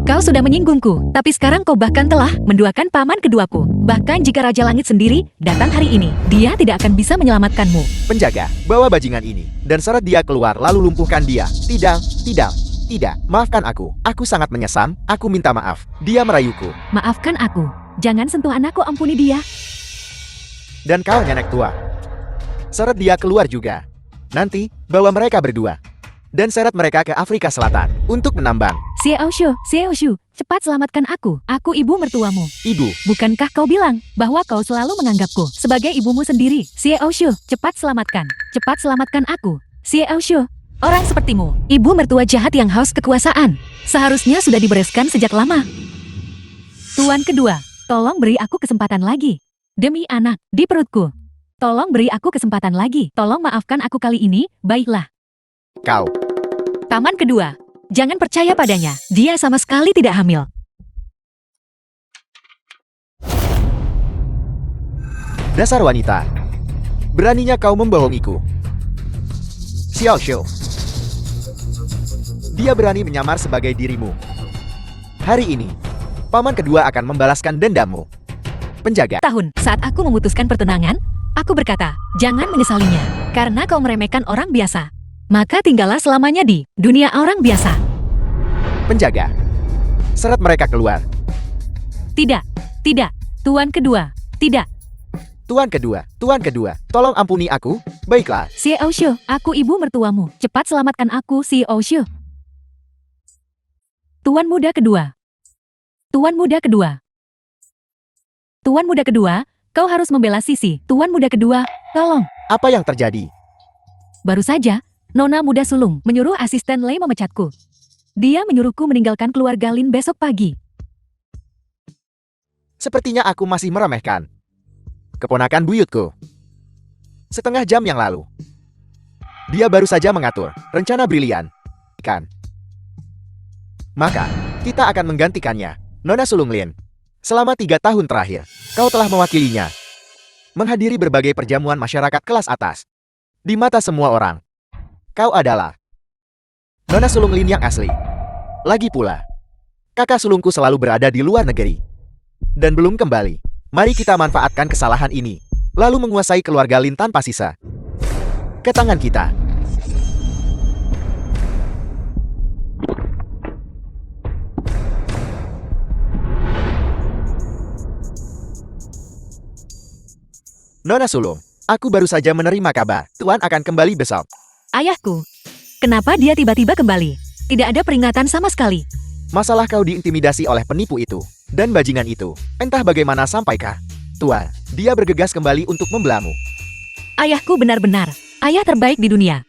Kau sudah menyinggungku, tapi sekarang kau bahkan telah menduakan paman keduaku. Bahkan jika Raja Langit sendiri datang hari ini, dia tidak akan bisa menyelamatkanmu. Penjaga, bawa bajingan ini dan seret dia keluar lalu lumpuhkan dia. Tidak. Maafkan aku. Aku sangat menyesal. Aku minta maaf. Dia merayuku. Maafkan aku. Jangan sentuh anakku, ampuni dia. Dan kau nenek tua. Seret dia keluar juga. Nanti, bawa mereka berdua. Dan seret mereka ke Afrika Selatan untuk menambang. Xiao Shu, cepat selamatkan aku. Aku ibu mertuamu. Ibu, Bukankah kau bilang bahwa kau selalu menganggapku sebagai ibumu sendiri? Xiao Shu, cepat selamatkan. Cepat selamatkan aku. Xiao Shu, orang sepertimu, ibu mertua jahat yang haus kekuasaan, seharusnya sudah dibereskan sejak lama. Tuan kedua, tolong beri aku kesempatan lagi. Demi anak di perutku. Tolong beri aku kesempatan lagi. Tolong maafkan aku kali ini, baiklah. kau. Paman kedua, jangan percaya padanya. Dia sama sekali tidak hamil. Dasar wanita. Beraninya kau membohongiku. Xiao Shu. Dia berani menyamar sebagai dirimu. Hari ini, paman kedua akan membalaskan dendammu. Penjaga. Tahun saat aku memutuskan pertunangan, aku berkata, jangan menyesalinya, karena kau meremehkan orang biasa. Maka tinggallah selamanya di dunia orang biasa. Penjaga. Seret mereka keluar. Tidak, Tuan kedua, tidak. Tuan kedua, tolong ampuni aku. Baiklah, Xiao Shu, aku ibu mertuamu. Cepat selamatkan aku, Xiao Shu. Tuan muda kedua. Kau harus membela Sisi. Tuan muda kedua, tolong. apa yang terjadi? Baru saja, Nona muda sulung menyuruh asisten Lei memecatku. Dia menyuruhku meninggalkan keluarga Lin besok pagi. Sepertinya aku masih meremehkan keponakan buyutku. Setengah jam yang lalu, dia baru saja mengatur rencana brilian. Kan? Maka, kita akan menggantikannya. Nona sulung Lin. Selama 3 tahun terakhir, kau telah mewakilinya. Menghadiri berbagai perjamuan masyarakat kelas atas. Di mata semua orang, kau adalah Nona sulung Lin yang asli. Lagi pula, kakak sulungku selalu berada di luar negeri dan belum kembali. Mari kita manfaatkan kesalahan ini, lalu menguasai keluarga Lin tanpa sisa. Ke tangan kita. Nona sulung, aku baru saja menerima kabar. Tuan akan kembali besok. Ayahku, kenapa dia tiba-tiba kembali? Tidak ada peringatan sama sekali. Masalah kau diintimidasi oleh penipu itu dan bajingan itu. Entah bagaimana sampaikah. Tuan, dia bergegas kembali untuk membelamu. Ayahku benar-benar ayah terbaik di dunia.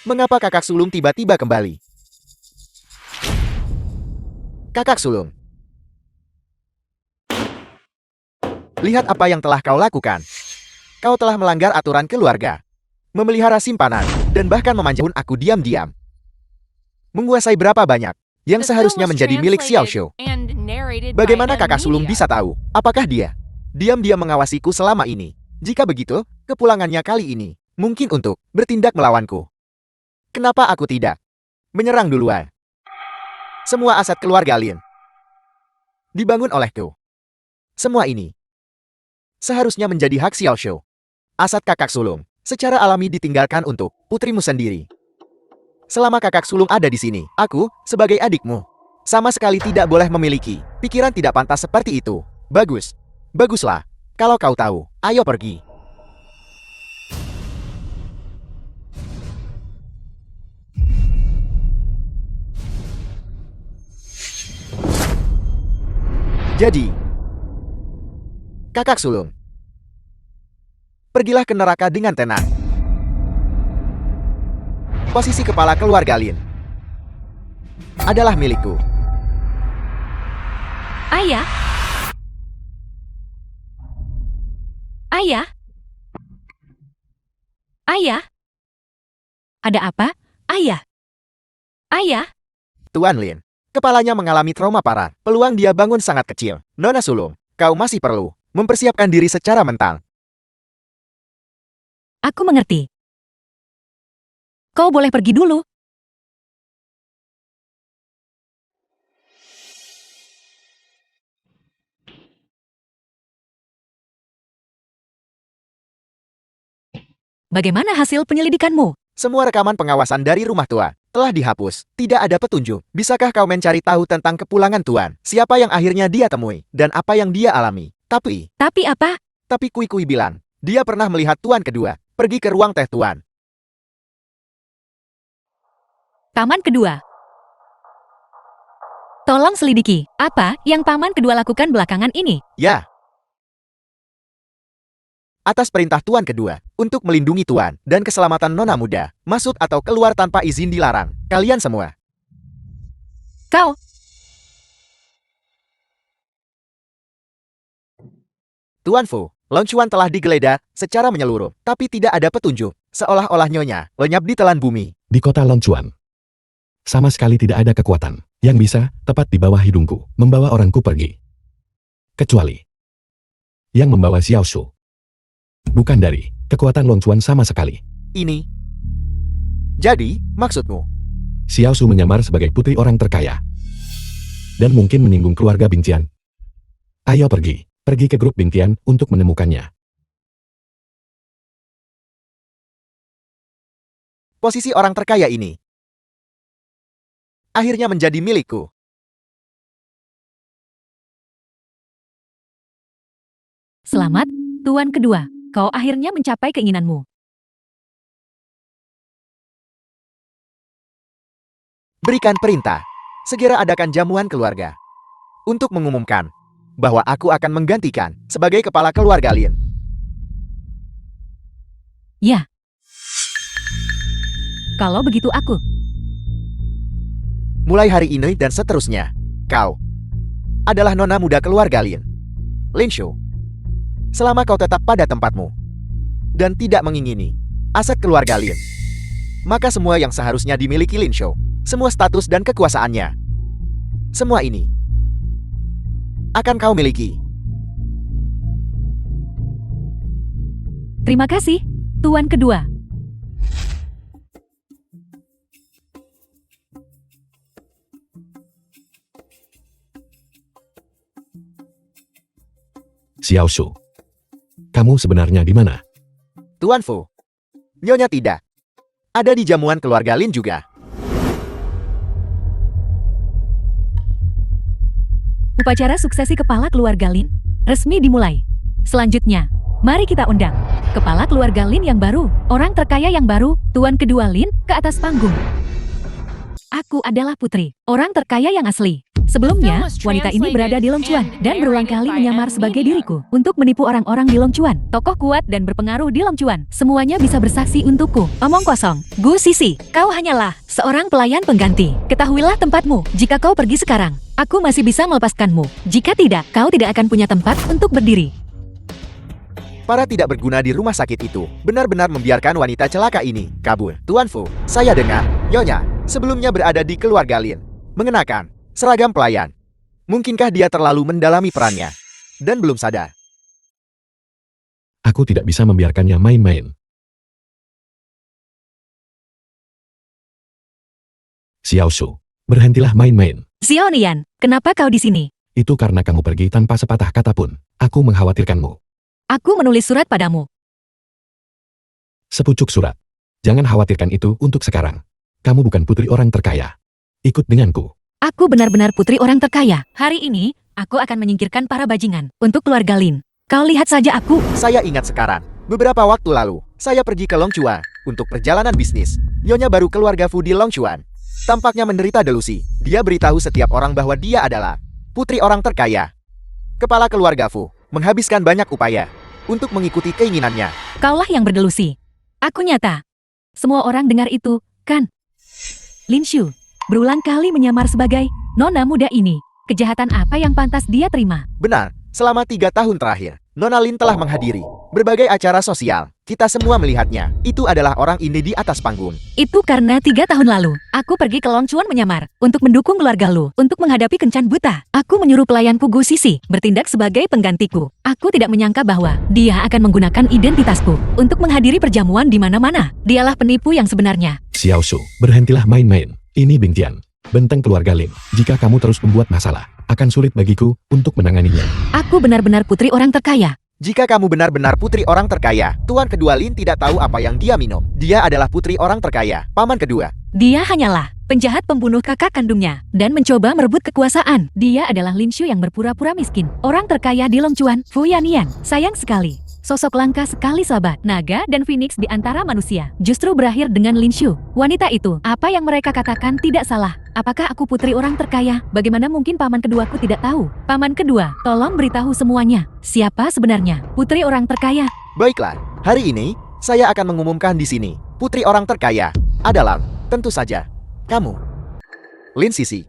Mengapa kakak sulung tiba-tiba kembali? Kakak sulung. Lihat apa yang telah kau lakukan. Kau telah melanggar aturan keluarga. Memelihara simpanan, dan bahkan memanjakan aku diam-diam. Menguasai berapa banyak yang The film seharusnya was menjadi milik Xiao Shu. translated and narrated by Bagaimana M. kakak sulung Media. bisa tahu? Apakah dia diam-diam mengawasiku selama ini? Jika begitu, kepulangannya kali ini mungkin untuk bertindak melawanku. Kenapa aku tidak menyerang duluan? Semua aset keluarga Lin dibangun olehku. Semua ini seharusnya menjadi hak Xiao Shu. Asat kakak sulung, secara alami ditinggalkan untuk putrimu sendiri. Selama kakak sulung ada di sini, aku, sebagai adikmu, sama sekali tidak boleh memiliki pikiran tidak pantas seperti itu. Bagus. Baguslah. Kalau kau tahu, ayo pergi. Jadi, kakak sulung, pergilah ke neraka dengan tenang. Posisi kepala keluarga Lin adalah milikku. Ayah? Ayah? Ayah? Ada apa? Ayah? Ayah? Tuan Lin, kepalanya mengalami trauma parah. Peluang dia bangun sangat kecil. Nona sulung, kau masih perlu mempersiapkan diri secara mental. Aku mengerti. Kau boleh pergi dulu. Bagaimana hasil penyelidikanmu? Semua rekaman pengawasan dari rumah tua telah dihapus. Tidak ada petunjuk. Bisakah kau mencari tahu tentang kepulangan Tuan? Siapa yang akhirnya dia temui? Dan apa yang dia alami? Tapi apa? Tapi Kui bilang, dia pernah melihat Tuan kedua pergi ke ruang teh Tuan. Paman kedua. Tolong selidiki, apa yang paman kedua lakukan belakangan ini? Ya. Atas perintah Tuan kedua, untuk melindungi Tuan dan keselamatan nona muda, masuk atau keluar tanpa izin dilarang. Kalian semua. Kau, Tuan Fu, Loncuan telah digeledah secara menyeluruh, tapi tidak ada petunjuk, seolah-olah nyonya lenyap di telan bumi. Di kota Loncuan, sama sekali tidak ada kekuatan yang bisa tepat di bawah hidungku membawa orangku pergi. Kecuali yang membawa Xiao Shu. Bukan dari kekuatan Loncuan sama sekali. Ini. Jadi, maksudmu? Xiao Shu menyamar sebagai putri orang terkaya. Dan mungkin menyinggung keluarga Bingtian. Ayo pergi ke grup Bingtian untuk menemukannya. Posisi orang terkaya ini akhirnya menjadi milikku. selamat, Tuan kedua. Kau akhirnya mencapai keinginanmu. Berikan perintah. Segera adakan jamuan keluarga. Untuk mengumumkan bahwa aku akan menggantikan sebagai kepala keluarga Lin. Ya. Kalau begitu aku. Mulai hari ini dan seterusnya, kau adalah nona muda keluarga Lin. Lin Shu. Selama kau tetap pada tempatmu dan tidak mengingini aset keluarga Lin, maka semua yang seharusnya dimiliki Lin Shu, semua status dan kekuasaannya, semua ini akan kau miliki. Terima kasih, Tuan kedua. Xiao Shu, kamu sebenarnya di mana? Tuan Fu, nyonya tidak ada di jamuan keluarga Lin juga. Upacara suksesi kepala keluarga Lin resmi dimulai. Selanjutnya, mari kita undang kepala keluarga Lin yang baru, orang terkaya yang baru, Tuan kedua Lin, ke atas panggung. Aku adalah putri, orang terkaya yang asli. Sebelumnya, wanita ini berada di Longchuan dan berulang kali menyamar sebagai diriku untuk menipu orang-orang di Longchuan. Tokoh kuat dan berpengaruh di Longchuan. Semuanya bisa bersaksi untukku. Omong kosong. Gu Sisi, kau hanyalah seorang pelayan pengganti. Ketahuilah tempatmu. Jika kau pergi sekarang, aku masih bisa melepaskanmu. Jika tidak, kau tidak akan punya tempat untuk berdiri. Para tidak berguna di rumah sakit itu benar-benar membiarkan wanita celaka ini kabur. Tuan Fu, saya dengar nyonya sebelumnya berada di keluarga Lin, mengenakan seragam pelayan. Mungkinkah dia terlalu mendalami perannya dan belum sadar? Aku tidak bisa membiarkannya main-main. Xiao Shu, berhentilah main-main. Xiaonian, kenapa kau di sini? Itu karena kamu pergi tanpa sepatah kata pun. Aku mengkhawatirkanmu. Aku menulis surat padamu. Sepucuk surat. Jangan khawatirkan itu untuk sekarang. Kamu bukan putri orang terkaya. Ikut denganku. Aku benar-benar putri orang terkaya. Hari ini, aku akan menyingkirkan para bajingan untuk keluarga Lin. Kau lihat saja aku. Saya ingat sekarang. Beberapa waktu lalu, saya pergi ke Longchuan untuk perjalanan bisnis. Nyonya baru keluarga Fu di Longchuan. Tampaknya menderita delusi. Dia beritahu setiap orang bahwa dia adalah putri orang terkaya. Kepala keluarga Fu menghabiskan banyak upaya untuk mengikuti keinginannya. Kaulah yang berdelusi. Aku nyata. Semua orang dengar itu, kan? Lin Shu berulang kali menyamar sebagai nona muda ini. Kejahatan apa yang pantas dia terima? Benar, selama 3 tahun terakhir, Nona Lin telah menghadiri berbagai acara sosial. Kita semua melihatnya. Itu adalah orang ini di atas panggung. Itu karena 3 tahun lalu, aku pergi ke Longchuan menyamar untuk mendukung keluarga Lu untuk menghadapi kencan buta. Aku menyuruh pelayanku Gu Sisi bertindak sebagai penggantiku. Aku tidak menyangka bahwa dia akan menggunakan identitasku untuk menghadiri perjamuan di mana-mana. Dialah penipu yang sebenarnya. Xiao Su, berhentilah main-main. Ini Bing Tian, benteng keluarga Lin. Jika kamu terus membuat masalah, akan sulit bagiku untuk menanganinya. Aku benar-benar putri orang terkaya. Jika kamu benar-benar putri orang terkaya, Tuan kedua Lin tidak tahu apa yang dia minum. Dia adalah putri orang terkaya, paman kedua. Dia hanyalah penjahat pembunuh kakak kandungnya dan mencoba merebut kekuasaan. Dia adalah Lin Shu yang berpura-pura miskin. Orang terkaya di Longchuan, Fu Yanian. Sayang sekali. Sosok langka sekali sahabat, naga dan phoenix di antara manusia. Justru berakhir dengan Lin Shu. Wanita itu, apa yang mereka katakan tidak salah. Apakah aku putri orang terkaya? Bagaimana mungkin paman keduaku tidak tahu? Paman kedua, tolong beritahu semuanya. Siapa sebenarnya putri orang terkaya? Baiklah, hari ini, saya akan mengumumkan di sini. Putri orang terkaya adalah, tentu saja, kamu. Lin Sisi.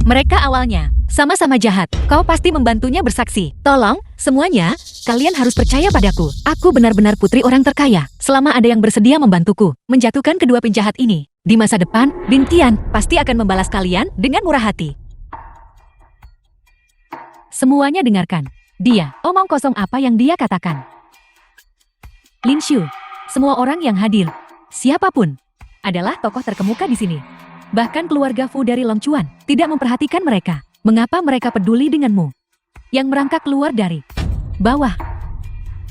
Mereka awalnya sama-sama jahat. Kau pasti membantunya bersaksi. Tolong, semuanya, kalian harus percaya padaku. Aku benar-benar putri orang terkaya. Selama ada yang bersedia membantuku menjatuhkan kedua penjahat ini, di masa depan, Bing Tian pasti akan membalas kalian dengan murah hati. Semuanya dengarkan. Dia, omong kosong apa yang dia katakan. Lin Shu, semua orang yang hadir, siapapun, adalah tokoh terkemuka di sini. Bahkan keluarga Fu dari Longchuan tidak memperhatikan mereka. Mengapa mereka peduli denganmu? Yang merangkak keluar dari bawah.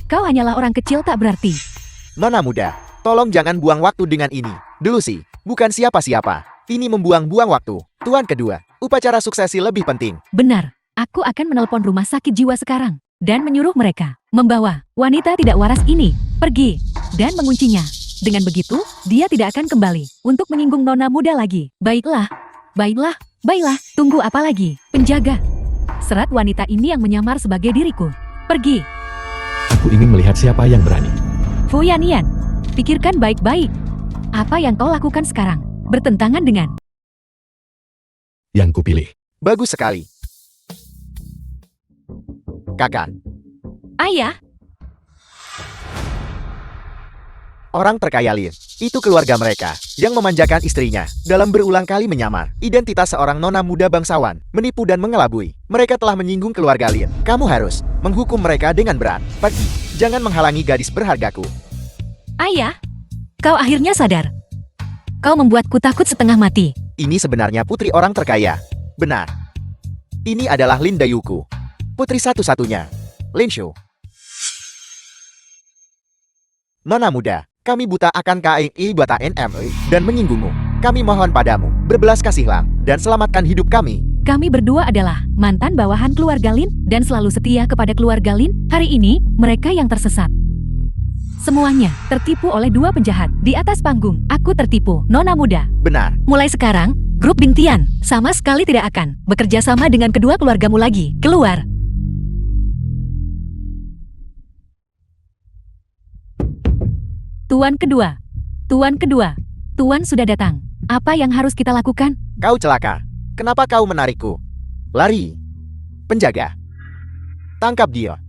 Kau hanyalah orang kecil tak berarti. Nona muda, tolong jangan buang waktu dengan ini. Delusi, bukan siapa-siapa. Ini membuang-buang waktu. Tuan kedua, upacara suksesi lebih penting. Benar, aku akan menelpon rumah sakit jiwa sekarang dan menyuruh mereka membawa wanita tidak waras ini pergi dan menguncinya. Dengan begitu, dia tidak akan kembali untuk menyinggung nona muda lagi. Baiklah, baiklah, baiklah. Tunggu apa lagi? Penjaga. Serat wanita ini yang menyamar sebagai diriku. Pergi. Aku ingin melihat siapa yang berani. Fu Yanian, pikirkan baik-baik. Apa yang kau lakukan sekarang bertentangan dengan Yang kupilih. Bagus sekali. Kakak, ayah. orang terkaya Lin, itu keluarga mereka yang memanjakan istrinya dalam berulang kali menyamar identitas seorang nona muda bangsawan, menipu dan mengelabui. Mereka telah menyinggung keluarga Lin. Kamu harus menghukum mereka dengan berat. Pergi, jangan menghalangi gadis berhargaku. Ayah, kau akhirnya sadar. Kau membuatku takut setengah mati. Ini sebenarnya putri orang terkaya. Benar. Ini adalah Lin Dayuku, putri satu-satunya. Lin Shu. Nona muda, kami buta akan KAI buata NME dan menyinggungmu. Kami mohon padamu, berbelas kasihlah dan selamatkan hidup kami. Kami berdua adalah mantan bawahan keluarga Lin dan selalu setia kepada keluarga Lin. Hari ini, mereka yang tersesat. Semuanya tertipu oleh dua penjahat. Di atas panggung, aku tertipu. Nona muda. Benar. Mulai sekarang, grup Bing Tian sama sekali tidak akan bekerja sama dengan kedua keluargamu lagi. Keluar. Tuan kedua. Tuan kedua. Tuan sudah datang. Apa yang harus kita lakukan? Kau celaka. Kenapa kau menarikku? Lari. Penjaga. Tangkap dia.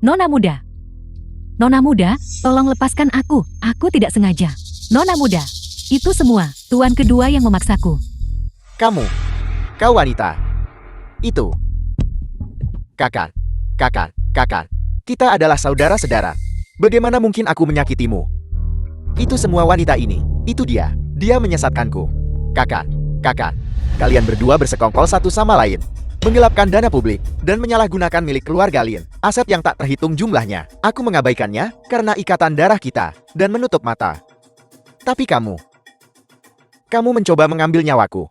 Nona muda. Nona muda, tolong lepaskan aku. Aku tidak sengaja. Nona muda. Itu semua tuan kedua yang memaksaku. Kamu. Kau wanita. Itu. Kakak. Kakak. Kakak. Kita adalah saudara-saudara. Bagaimana mungkin aku menyakitimu? Itu semua wanita ini. Itu dia. Dia menyesatkanku. Kakak. Kalian berdua bersekongkol satu sama lain. Menggelapkan dana publik dan menyalahgunakan milik keluarga Lin. Aset yang tak terhitung jumlahnya. Aku mengabaikannya karena ikatan darah kita dan menutup mata. Tapi kamu mencoba mengambil nyawaku.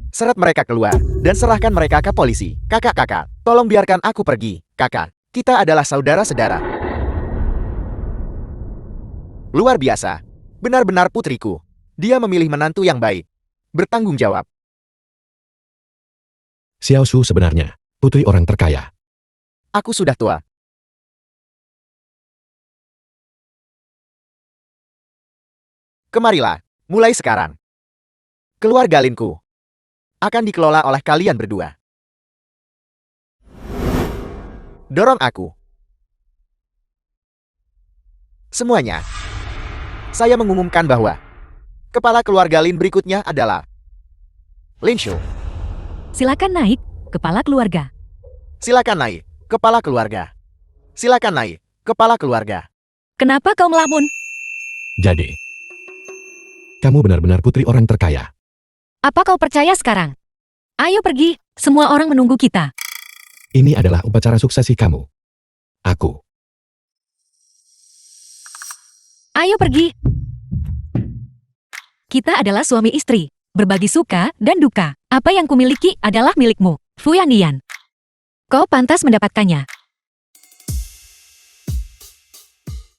Seret mereka keluar dan serahkan mereka ke polisi. Kakak, tolong biarkan aku pergi. Kakak, kita adalah saudara-saudara. Luar biasa. Benar-benar putriku. Dia memilih menantu yang baik. Bertanggung jawab. Xiao Su sebenarnya putri orang terkaya. Aku sudah tua. Kemarilah, mulai sekarang. Keluarga Linku akan dikelola oleh kalian berdua. Dorong aku. Semuanya. Saya mengumumkan bahwa kepala keluarga Lin berikutnya adalah Lin Shu. Silakan naik, kepala keluarga. Silakan naik, kepala keluarga. Silakan naik, kepala keluarga. Kenapa kau melamun? Jadi, kamu benar-benar putri orang terkaya. Apa kau percaya sekarang? Ayo pergi, semua orang menunggu kita. Ini adalah upacara suksesi kamu. Aku. Ayo pergi. Kita adalah suami istri, berbagi suka dan duka. Apa yang kumiliki adalah milikmu, Fu Yannian. Kau pantas mendapatkannya.